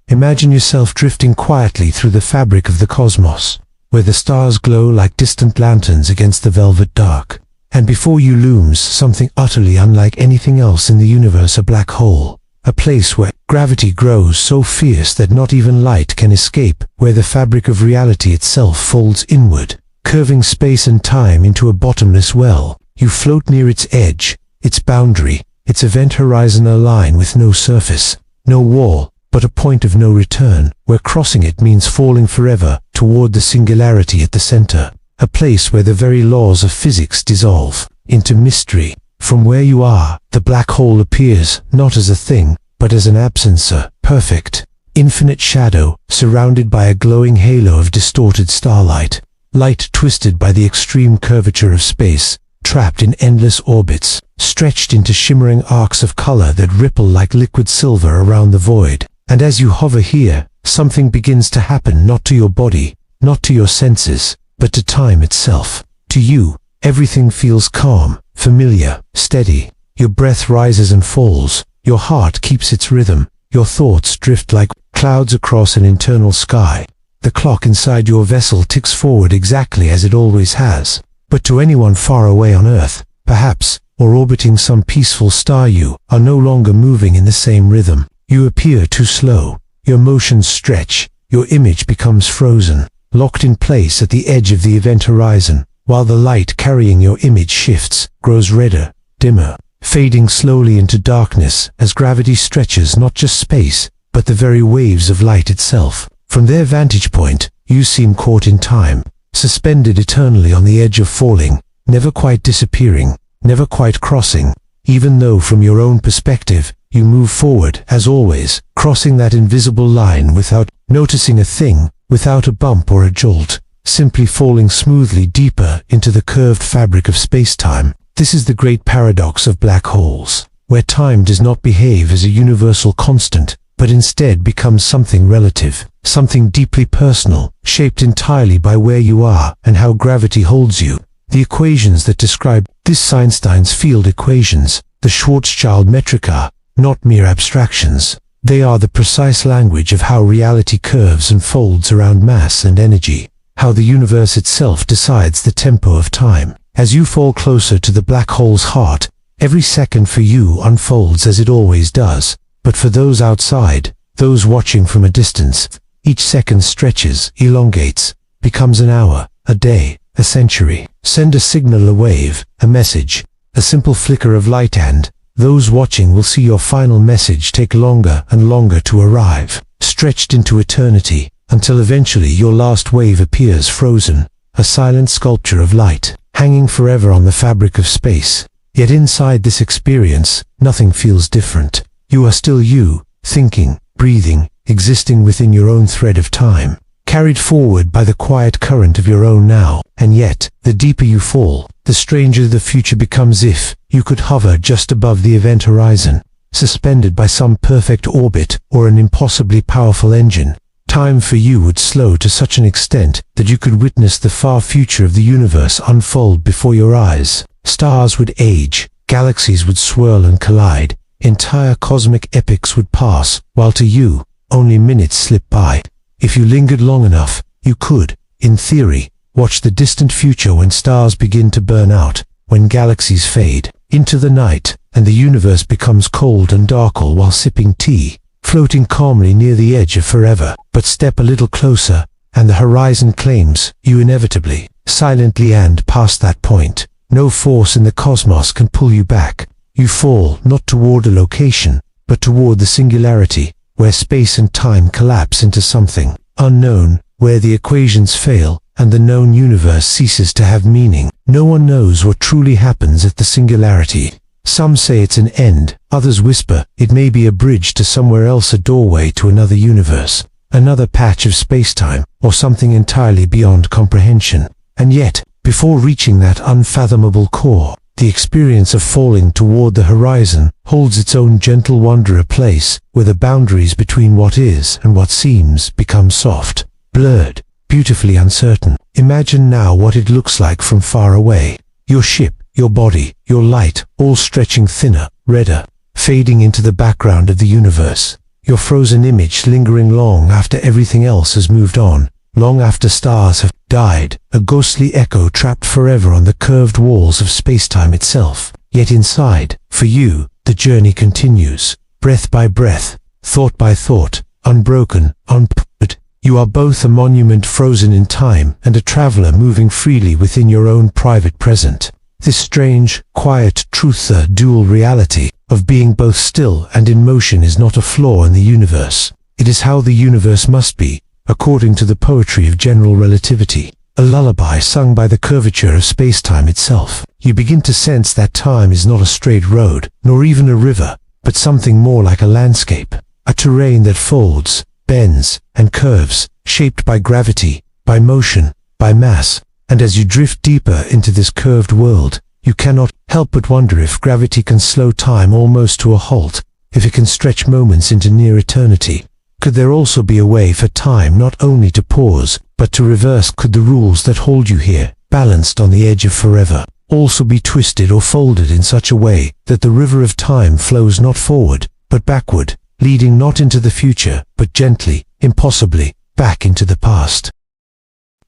Imagine yourself drifting quietly through the fabric of the cosmos, where the stars glow like distant lanterns against the velvet dark, and before you looms something utterly unlike anything else in the universe: a black hole, a place where gravity grows so fierce that not even light can escape, where the fabric of reality itself folds inward, curving space and time into a bottomless well. You float near its edge, its boundary, its event horizon, a line with no surface, no wall, but a point of no return, where crossing it means falling forever toward the singularity at the center, a place where the very laws of physics dissolve into mystery. From where you are, the black hole appears not as a thing, but as an absence, a perfect, infinite shadow, surrounded by a glowing halo of distorted starlight, light twisted by the extreme curvature of space, trapped in endless orbits, stretched into shimmering arcs of color that ripple like liquid silver around the void. And as you hover here, something begins to happen, not to your body, not to your senses, but to time itself. To you, everything feels calm, familiar, steady. Your breath rises and falls, your heart keeps its rhythm, your thoughts drift like clouds across an internal sky. The clock inside your vessel ticks forward exactly as it always has. But to anyone far away on Earth, perhaps, or orbiting some peaceful star, you are no longer moving in the same rhythm. You appear too slow, your motions stretch, your image becomes frozen, locked in place at the edge of the event horizon, while the light carrying your image shifts, grows redder, dimmer, fading slowly into darkness as gravity stretches not just space, but the very waves of light itself. From their vantage point, you seem caught in time, suspended eternally on the edge of falling, never quite disappearing, never quite crossing, even though from your own perspective, you move forward, as always, crossing that invisible line without noticing a thing, without a bump or a jolt. simply falling smoothly deeper into the curved fabric of space-time. This is the great paradox of black holes, where time does not behave as a universal constant, but instead becomes something relative, something deeply personal, shaped entirely by where you are and how gravity holds you. The equations that describe this Einstein's field equations, the Schwarzschild metric, are not mere abstractions. They are the precise language of how reality curves and folds around mass and energy, how the universe itself decides the tempo of time. As you fall closer to the black hole's heart, every second for you unfolds as it always does. But for those outside, those watching from a distance, each second stretches, elongates, becomes an hour, a day, a century. Send a signal, a wave, a message, a simple flicker of light, and those watching will see your final message take longer and longer to arrive, stretched into eternity, until eventually your last wave appears frozen, a silent sculpture of light, hanging forever on the fabric of space. Yet inside this experience, nothing feels different. You are still you, thinking, breathing, existing within your own thread of time, carried forward by the quiet current of your own now. And yet, the deeper you fall, the stranger the future becomes. If you could hover just above the event horizon, suspended by some perfect orbit or an impossibly powerful engine, time for you would slow to such an extent that you could witness the far future of the universe unfold before your eyes. Stars would age, galaxies would swirl and collide, entire cosmic epochs would pass, while to you, only minutes slip by. If you lingered long enough, you could, in theory, watch the distant future when stars begin to burn out, when galaxies fade into the night, and the universe becomes cold and darker while sipping tea, floating calmly near the edge of forever. But step a little closer, and the horizon claims you inevitably, silently, and past that point, no force in the cosmos can pull you back. You fall not toward a location, but toward the singularity, where space and time collapse into something unknown, where the equations fail and the known universe ceases to have meaning. No one knows what truly happens at the singularity. Some say it's an end, others whisper it may be a bridge to somewhere else, a doorway to another universe, another patch of space-time, or something entirely beyond comprehension. And yet, before reaching that unfathomable core, the experience of falling toward the horizon holds its own gentle wonder, a place where the boundaries between what is and what seems become soft, blurred, beautifully uncertain. Imagine now what it looks like from far away. Your ship, your body, your light, all stretching thinner, redder, fading into the background of the universe. Your frozen image lingering long after everything else has moved on, long after stars have died, a ghostly echo trapped forever on the curved walls of space-time itself. Yet inside, for you, the journey continues, breath by breath, thought by thought, unbroken, unput. You are both a monument frozen in time and a traveler moving freely within your own private present. This strange, quiet truth, the dual reality of being both still and in motion, is not a flaw in the universe. It is how the universe must be, according to the poetry of general relativity, a lullaby sung by the curvature of space-time itself. You begin to sense that time is not a straight road, nor even a river, but something more like a landscape, a terrain that folds, bends, and curves, shaped by gravity, by motion, by mass. And as you drift deeper into this curved world, you cannot help but wonder if gravity can slow time almost to a halt, if it can stretch moments into near eternity. Could there also be a way for time not only to pause, but to reverse? Could the rules that hold you here, balanced on the edge of forever, also be twisted or folded in such a way that the river of time flows not forward, but backward, leading not into the future, but gently, impossibly, back into the past?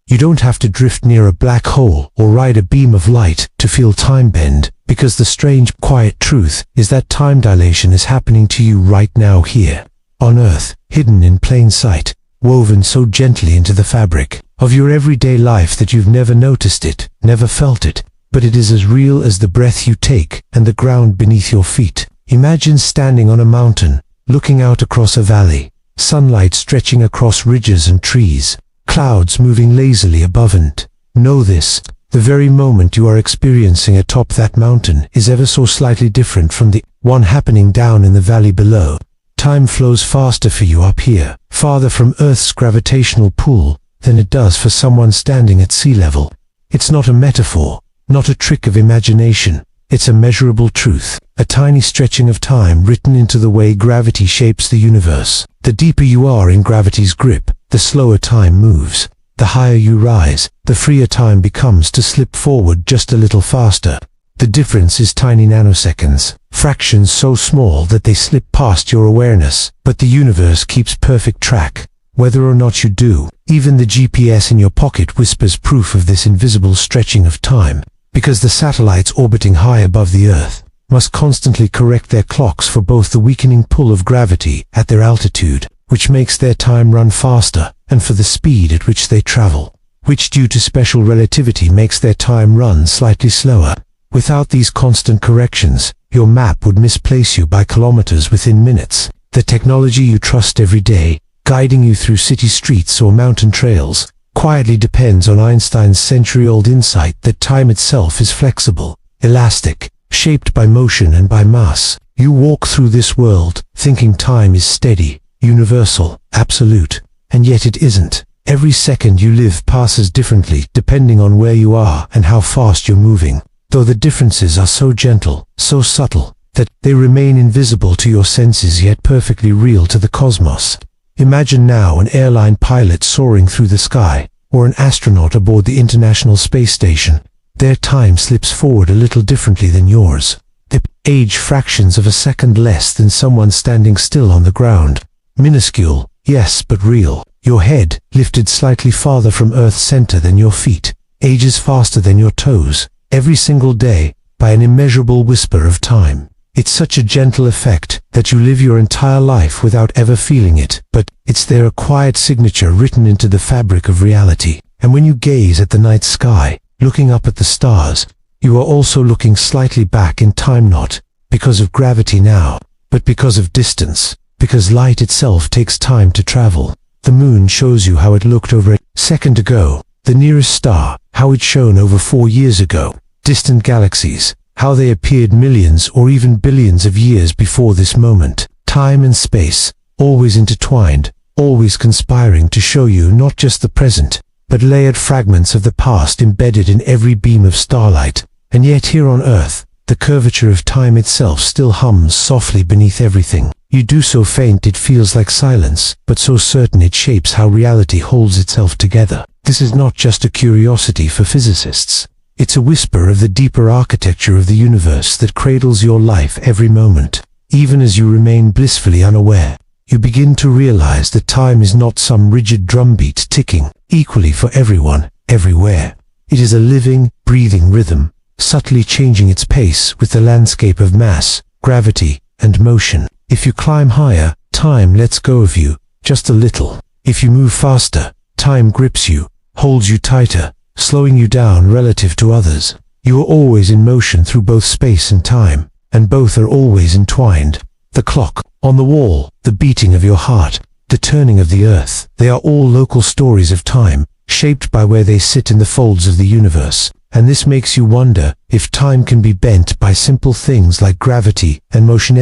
You don't have to drift near a black hole or ride a beam of light to feel time bend, because the strange, quiet truth is that time dilation is happening to you right now, here, on Earth, hidden in plain sight, woven so gently into the fabric of your everyday life that you've never noticed it, never felt it, but it is as real as the breath you take and the ground beneath your feet. Imagine standing on a mountain, looking out across a valley, sunlight stretching across ridges and trees, clouds moving lazily above, and know this: the very moment you are experiencing atop that mountain is ever so slightly different from the one happening down in the valley below. Time flows faster for you up here, farther from Earth's gravitational pull, than it does for someone standing at sea level. It's not a metaphor, not a trick of imagination. It's a measurable truth, a tiny stretching of time written into the way gravity shapes the universe. The deeper you are in gravity's grip, the slower time moves. The higher you rise, the freer time becomes to slip forward just a little faster. The difference is tiny nanoseconds, fractions so small that they slip past your awareness, but the universe keeps perfect track. Whether or not you do, even the GPS in your pocket whispers proof of this invisible stretching of time, because the satellites orbiting high above the Earth must constantly correct their clocks for both the weakening pull of gravity at their altitude, which makes their time run faster, and for the speed at which they travel, which due to special relativity makes their time run slightly slower. Without these constant corrections, your map would misplace you by kilometers within minutes. The technology you trust every day, guiding you through city streets or mountain trails, quietly depends on Einstein's century-old insight that time itself is flexible, elastic, shaped by motion and by mass. You walk through this world thinking time is steady, universal, absolute, and yet it isn't. Every second you live passes differently depending on where you are and how fast you're moving, though the differences are so gentle, so subtle, that they remain invisible to your senses yet perfectly real to the cosmos. Imagine now an airline pilot soaring through the sky, or an astronaut aboard the International Space Station. Their time slips forward a little differently than yours. They age fractions of a second less than someone standing still on the ground. Minuscule, yes, but real. Your head, lifted slightly farther from Earth's center than your feet, ages faster than your toes, every single day, by an immeasurable whisper of time. It's such a gentle effect that you live your entire life without ever feeling it, but it's there, a quiet signature written into the fabric of reality. And when you gaze at the night sky, looking up at the stars, you are also looking slightly back in time, not because of gravity now, but because of distance, because light itself takes time to travel. The moon shows you how it looked over a second ago, the nearest star, how it shone over 4 years ago, distant galaxies, how they appeared millions or even billions of years before this moment. Time and space, always intertwined, always conspiring to show you not just the present, but layered fragments of the past embedded in every beam of starlight. And yet here on Earth, the curvature of time itself still hums softly beneath everything. You do so faint it feels like silence, but so certain it shapes how reality holds itself together. This is not just a curiosity for physicists. It's a whisper of the deeper architecture of the universe that cradles your life every moment. Even as you remain blissfully unaware, you begin to realize that time is not some rigid drumbeat ticking equally for everyone, everywhere. It is a living, breathing rhythm, subtly changing its pace with the landscape of mass, gravity, and motion. If you climb higher, time lets go of you, just a little. If you move faster, time grips you, holds you tighter, slowing you down relative to others. You are always in motion through both space and time, and both are always entwined. The clock on the wall, the beating of your heart, the turning of the earth, they are all local stories of time, shaped by where they sit in the folds of the universe. And this makes you wonder if time can be bent by simple things like gravity and motion.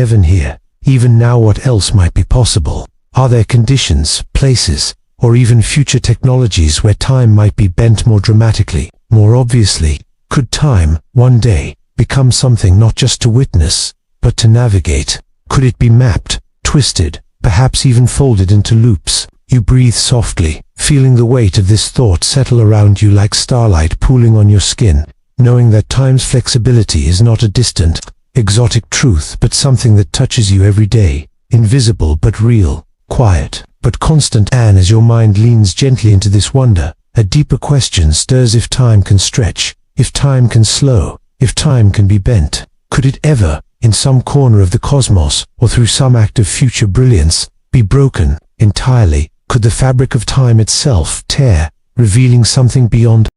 Even now, what else might be possible? Are there conditions, places, or even future technologies where time might be bent more dramatically, more obviously? Could time, one day, become something not just to witness, but to navigate? Could it be mapped, twisted, perhaps even folded into loops? You breathe softly, feeling the weight of this thought settle around you like starlight pooling on your skin, knowing that time's flexibility is not a distant, exotic truth but something that touches you every day, invisible but real, quiet but constant. And as your mind leans gently into this wonder, a deeper question stirs: if time can stretch, if time can slow, if time can be bent, could it ever, in some corner of the cosmos, or through some act of future brilliance, be broken entirely? Could the fabric of time itself tear, revealing something beyond?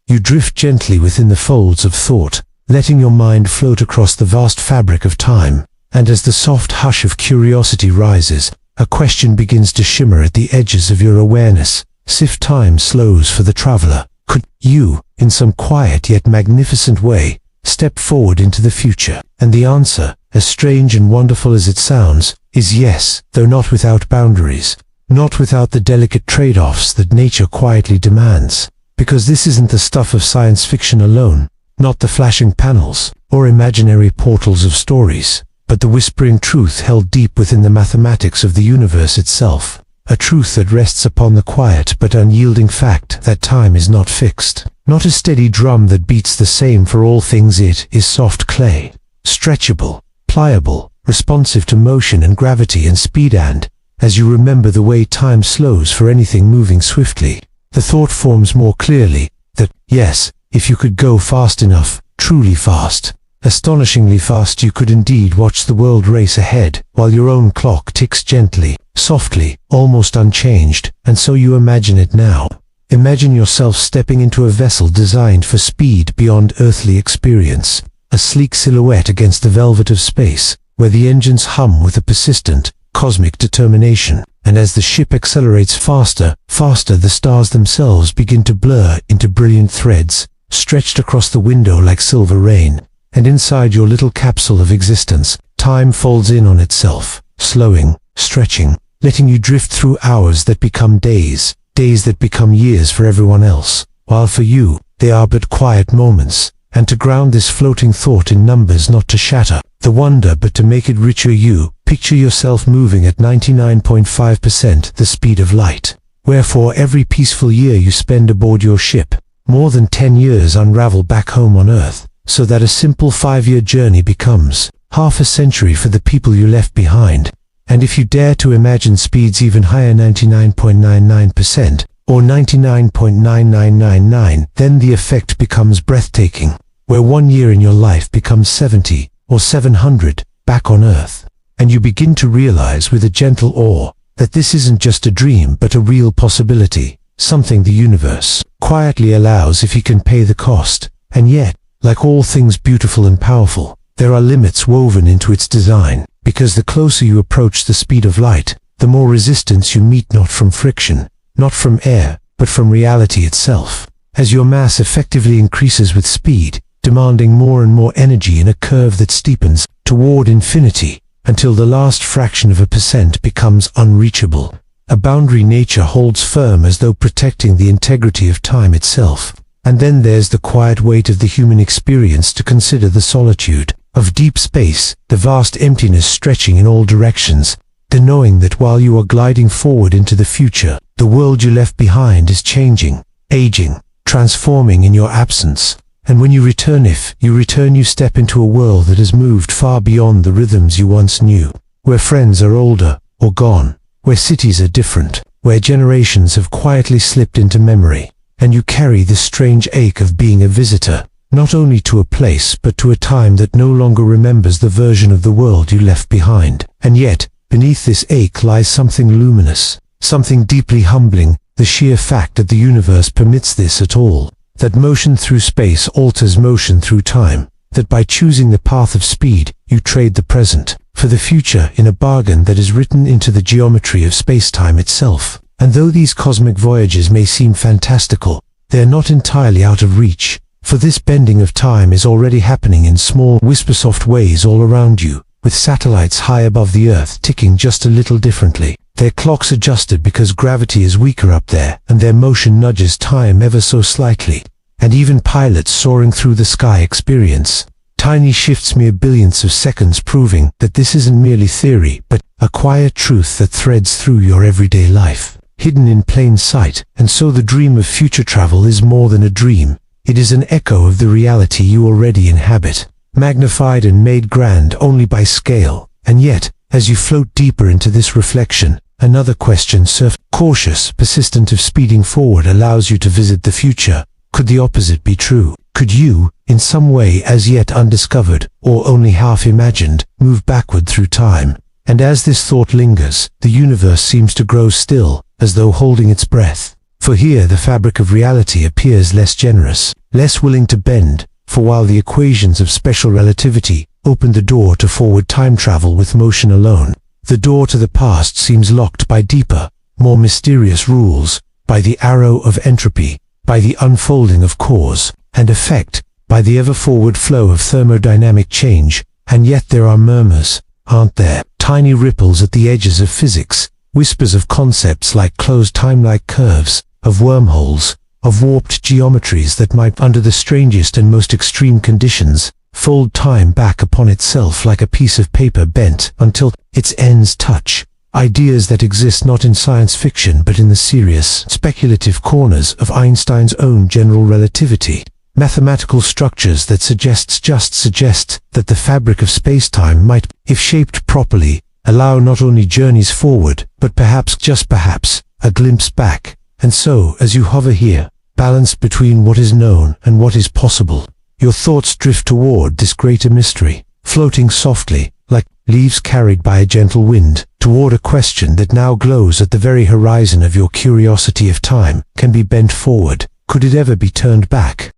You drift gently within the folds of thought, letting your mind float across the vast fabric of time, and as the soft hush of curiosity rises, a question begins to shimmer at the edges of your awareness. If time slows for the traveler, could you, in some quiet yet magnificent way, step forward into the future? And the answer, as strange and wonderful as it sounds, is yes, though not without boundaries. not without the delicate trade-offs that nature quietly demands. Because this isn't the stuff of science fiction alone, not the flashing panels or imaginary portals of stories, but the whispering truth held deep within the mathematics of the universe itself. A truth that rests upon the quiet but unyielding fact that time is not fixed. Not a steady drum that beats the same for all things. It is soft clay, stretchable, pliable, responsive to motion and gravity and speed, and, as you remember the way time slows for anything moving swiftly, the thought forms more clearly that, yes, if you could go fast enough, truly fast, astonishingly fast, you could indeed watch the world race ahead while your own clock ticks gently, softly, almost unchanged. And so you imagine it now. Imagine yourself stepping into a vessel designed for speed beyond earthly experience, a sleek silhouette against the velvet of space, where the engines hum with a persistent, cosmic determination, and as the ship accelerates faster, the stars themselves begin to blur into brilliant threads, stretched across the window like silver rain. And inside your little capsule of existence, time folds in on itself, slowing, stretching, letting you drift through hours that become days, days that become years for everyone else, while for you, they are but quiet moments. And to ground this floating thought in numbers, not to shatter the wonder but to make it richer, you picture yourself moving at 99.5% the speed of light. Wherefore every peaceful year you spend aboard your ship, more than 10 years unravel back home on Earth, so that a simple 5-year journey becomes half a century for the people you left behind. And if you dare to imagine speeds even higher, 99.99% or 99.9999, then the effect becomes breathtaking, where 1 year in your life becomes 70 or 700 back on Earth. And you begin to realize with a gentle awe that this isn't just a dream but a real possibility, something the universe quietly allows if you can pay the cost. And yet, like all things beautiful and powerful, there are limits woven into its design, because the closer you approach the speed of light, the more resistance you meet, not from friction, not from air, but from reality itself. As your mass effectively increases with speed, demanding more and more energy in a curve that steepens toward infinity, until the last fraction of a percent becomes unreachable. A boundary nature holds firm as though protecting the integrity of time itself. And then there's the quiet weight of the human experience to consider, the solitude of deep space, the vast emptiness stretching in all directions, the knowing that while you are gliding forward into the future, the world you left behind is changing, aging, transforming in your absence. And when you return, if you return, you step into a world that has moved far beyond the rhythms you once knew, where friends are older or gone, where cities are different, where generations have quietly slipped into memory. And you carry this strange ache of being a visitor, not only to a place but to a time that no longer remembers the version of the world you left behind. And yet, beneath this ache lies something luminous, something deeply humbling, the sheer fact that the universe permits this at all, that motion through space alters motion through time, that by choosing the path of speed, you trade the present for the future in a bargain that is written into the geometry of space-time itself. And though these cosmic voyages may seem fantastical, they are not entirely out of reach, for this bending of time is already happening in small, whisper-soft ways all around you, with satellites high above the Earth ticking just a little differently, their clocks adjusted because gravity is weaker up there, and their motion nudges time ever so slightly. And even pilots soaring through the sky experience tiny shifts mere billionths of seconds, proving that this isn't merely theory, but a quiet truth that threads through your everyday life, hidden in plain sight. And so the dream of future travel is more than a dream. It is an echo of the reality you already inhabit, magnified and made grand only by scale. And yet, as you float deeper into this reflection, another question surfaces. Cautious, persistent of speeding forward allows you to visit the future. Could the opposite be true? Could you, in some way as yet undiscovered, or only half imagined, move backward through time? And as this thought lingers, the universe seems to grow still, as though holding its breath. For here the fabric of reality appears less generous, less willing to bend, for while the equations of special relativity open the door to forward time travel with motion alone, the door to the past seems locked by deeper, more mysterious rules, by the arrow of entropy, by the unfolding of cause and effect, by the ever-forward flow of thermodynamic change. And yet there are murmurs, aren't there? Tiny ripples at the edges of physics, whispers of concepts like closed time-like curves, of wormholes, of warped geometries that might, under the strangest and most extreme conditions, fold time back upon itself like a piece of paper bent until its ends touch. Ideas that exist not in science fiction but in the serious, speculative corners of Einstein's own general relativity. Mathematical structures that suggest that the fabric of space-time might, if shaped properly, allow not only journeys forward, but perhaps, just perhaps, a glimpse back. And so, as you hover here, balanced between what is known and what is possible, your thoughts drift toward this greater mystery, floating softly, like leaves carried by a gentle wind, toward a question that now glows at the very horizon of your curiosity. If time can be bent forward, could it ever be turned back?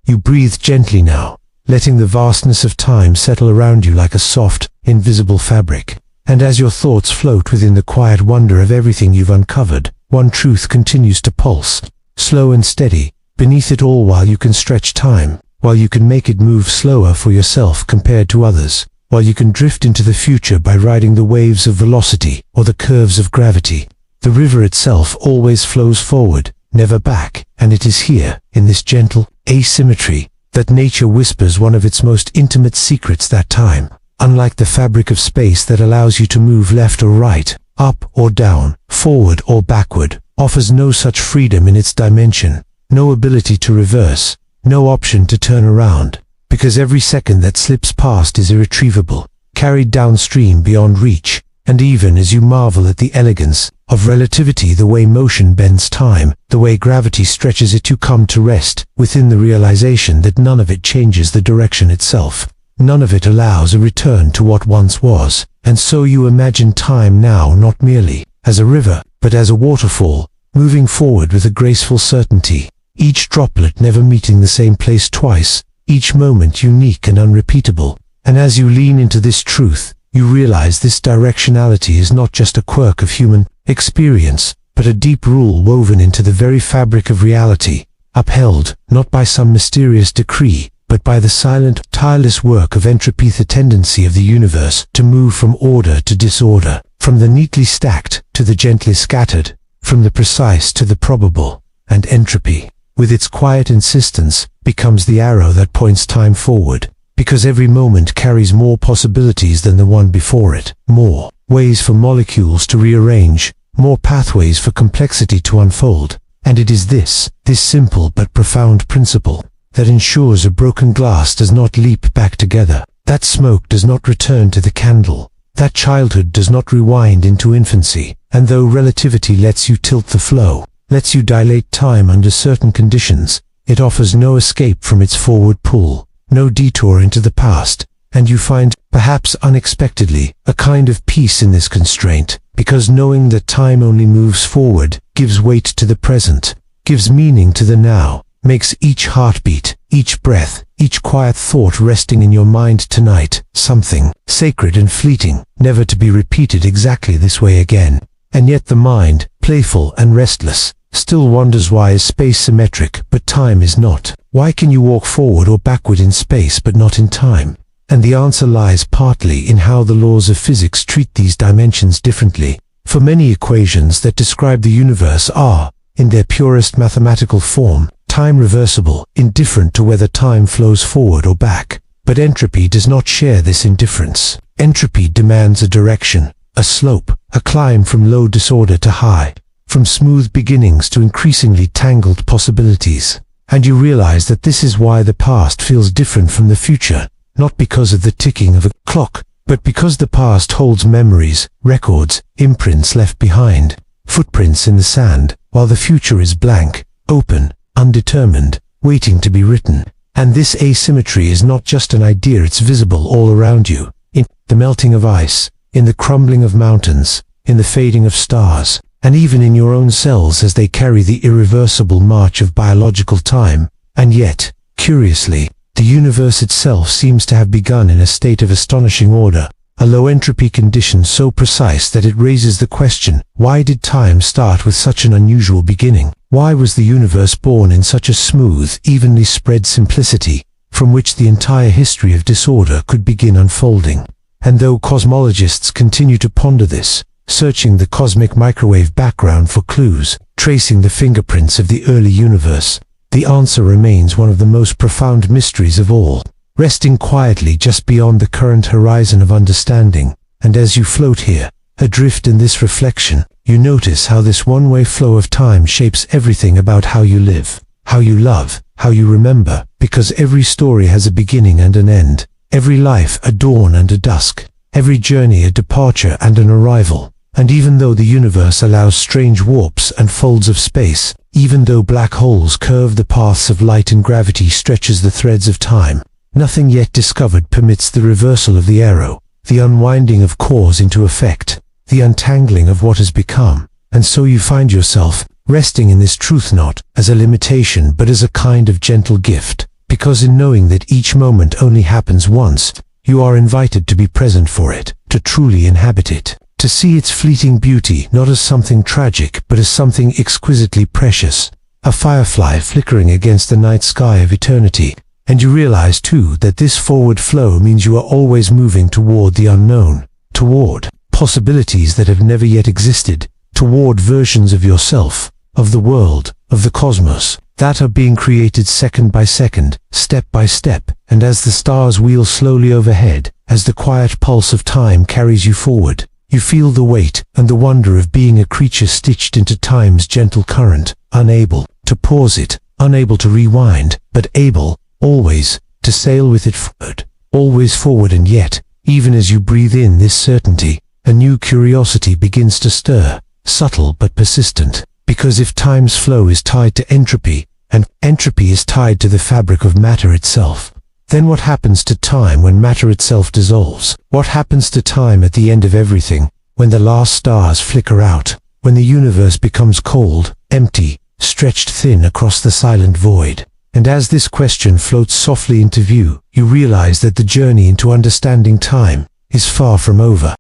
You breathe gently now, letting the vastness of time settle around you like a soft, invisible fabric. And as your thoughts float within the quiet wonder of everything you've uncovered, one truth continues to pulse, slow and steady, beneath it all, while you can stretch time, while you can make it move slower for yourself compared to others, while you can drift into the future by riding the waves of velocity or the curves of gravity. The river itself always flows forward, never back, and it is here, in this gentle asymmetry, that nature whispers one of its most intimate secrets. That time, unlike the fabric of space that allows you to move left or right, up or down, forward or backward, offers no such freedom in its dimension, no ability to reverse, no option to turn around, because every second that slips past is irretrievable, carried downstream beyond reach. And even as you marvel at the elegance of relativity, the way motion bends time, the way gravity stretches it, you come to rest within the realization that none of it changes the direction itself. None of it allows a return to what once was. And so you imagine time now not merely as a river, but as a waterfall, moving forward with a graceful certainty, each droplet never meeting the same place twice, each moment unique and unrepeatable. And as you lean into this truth, you realize this directionality is not just a quirk of human experience, but a deep rule woven into the very fabric of reality, upheld not by some mysterious decree, but by the silent, tireless work of entropy, the tendency of the universe to move from order to disorder, from the neatly stacked to the gently scattered, from the precise to the probable. And entropy, with its quiet insistence, becomes the arrow that points time forward, because every moment carries more possibilities than the one before it, more ways for molecules to rearrange, more pathways for complexity to unfold. And it is this simple but profound principle that ensures a broken glass does not leap back together, that smoke does not return to the candle, that childhood does not rewind into infancy. And though relativity lets you tilt the flow, lets you dilate time under certain conditions, it offers no escape from its forward pull, no detour into the past. And you find, perhaps unexpectedly, a kind of peace in this constraint, because knowing that time only moves forward gives weight to the present, gives meaning to the now, makes each heartbeat, each breath, each quiet thought resting in your mind tonight something sacred and fleeting, never to be repeated exactly this way again. And yet the mind, playful and restless, still wonders, why is space symmetric but time is not? Why can you walk forward or backward in space but not in time? And the answer lies partly in how the laws of physics treat these dimensions differently. For many equations that describe the universe are, in their purest mathematical form, time reversible, indifferent to whether time flows forward or back. But entropy does not share this indifference. Entropy demands a direction, a slope, a climb from low disorder to high, from smooth beginnings to increasingly tangled possibilities. And you realize that this is why the past feels different from the future, not because of the ticking of a clock, but because the past holds memories, records, imprints left behind, footprints in the sand, while the future is blank, open, undetermined, waiting to be written. And this asymmetry is not just an idea, it's visible all around you, in the melting of ice, in the crumbling of mountains, in the fading of stars, and even in your own cells as they carry the irreversible march of biological time. And yet, curiously, the universe itself seems to have begun in a state of astonishing order, a low-entropy condition so precise that it raises the question, why did time start with such an unusual beginning? Why was the universe born in such a smooth, evenly spread simplicity, from which the entire history of disorder could begin unfolding? And though cosmologists continue to ponder this, searching the cosmic microwave background for clues, tracing the fingerprints of the early universe, the answer remains one of the most profound mysteries of all, resting quietly just beyond the current horizon of understanding. And as you float here, adrift in this reflection, you notice how this one-way flow of time shapes everything about how you live, how you love, how you remember, because every story has a beginning and an end, every life a dawn and a dusk, every journey a departure and an arrival. And even though the universe allows strange warps and folds of space, even though black holes curve the paths of light and gravity stretches the threads of time, nothing yet discovered permits the reversal of the arrow, the unwinding of cause into effect, the untangling of what has become. And so you find yourself resting in this truth not as a limitation but as a kind of gentle gift, because in knowing that each moment only happens once, you are invited to be present for it, to truly inhabit it, to see its fleeting beauty not as something tragic but as something exquisitely precious, a firefly flickering against the night sky of eternity. And you realize too that this forward flow means you are always moving toward the unknown, toward possibilities that have never yet existed, toward versions of yourself, of the world, of the cosmos, that are being created second by second, step by step. And as the stars wheel slowly overhead, as the quiet pulse of time carries you forward, you feel the weight and the wonder of being a creature stitched into time's gentle current, unable to pause it, unable to rewind, but able, always, to sail with it forward, always forward. And yet, even as you breathe in this certainty, a new curiosity begins to stir, subtle but persistent, because if time's flow is tied to entropy, and entropy is tied to the fabric of matter itself, then what happens to time when matter itself dissolves? What happens to time at the end of everything, when the last stars flicker out, when the universe becomes cold, empty, stretched thin across the silent void? And as this question floats softly into view, you realize that the journey into understanding time is far from over.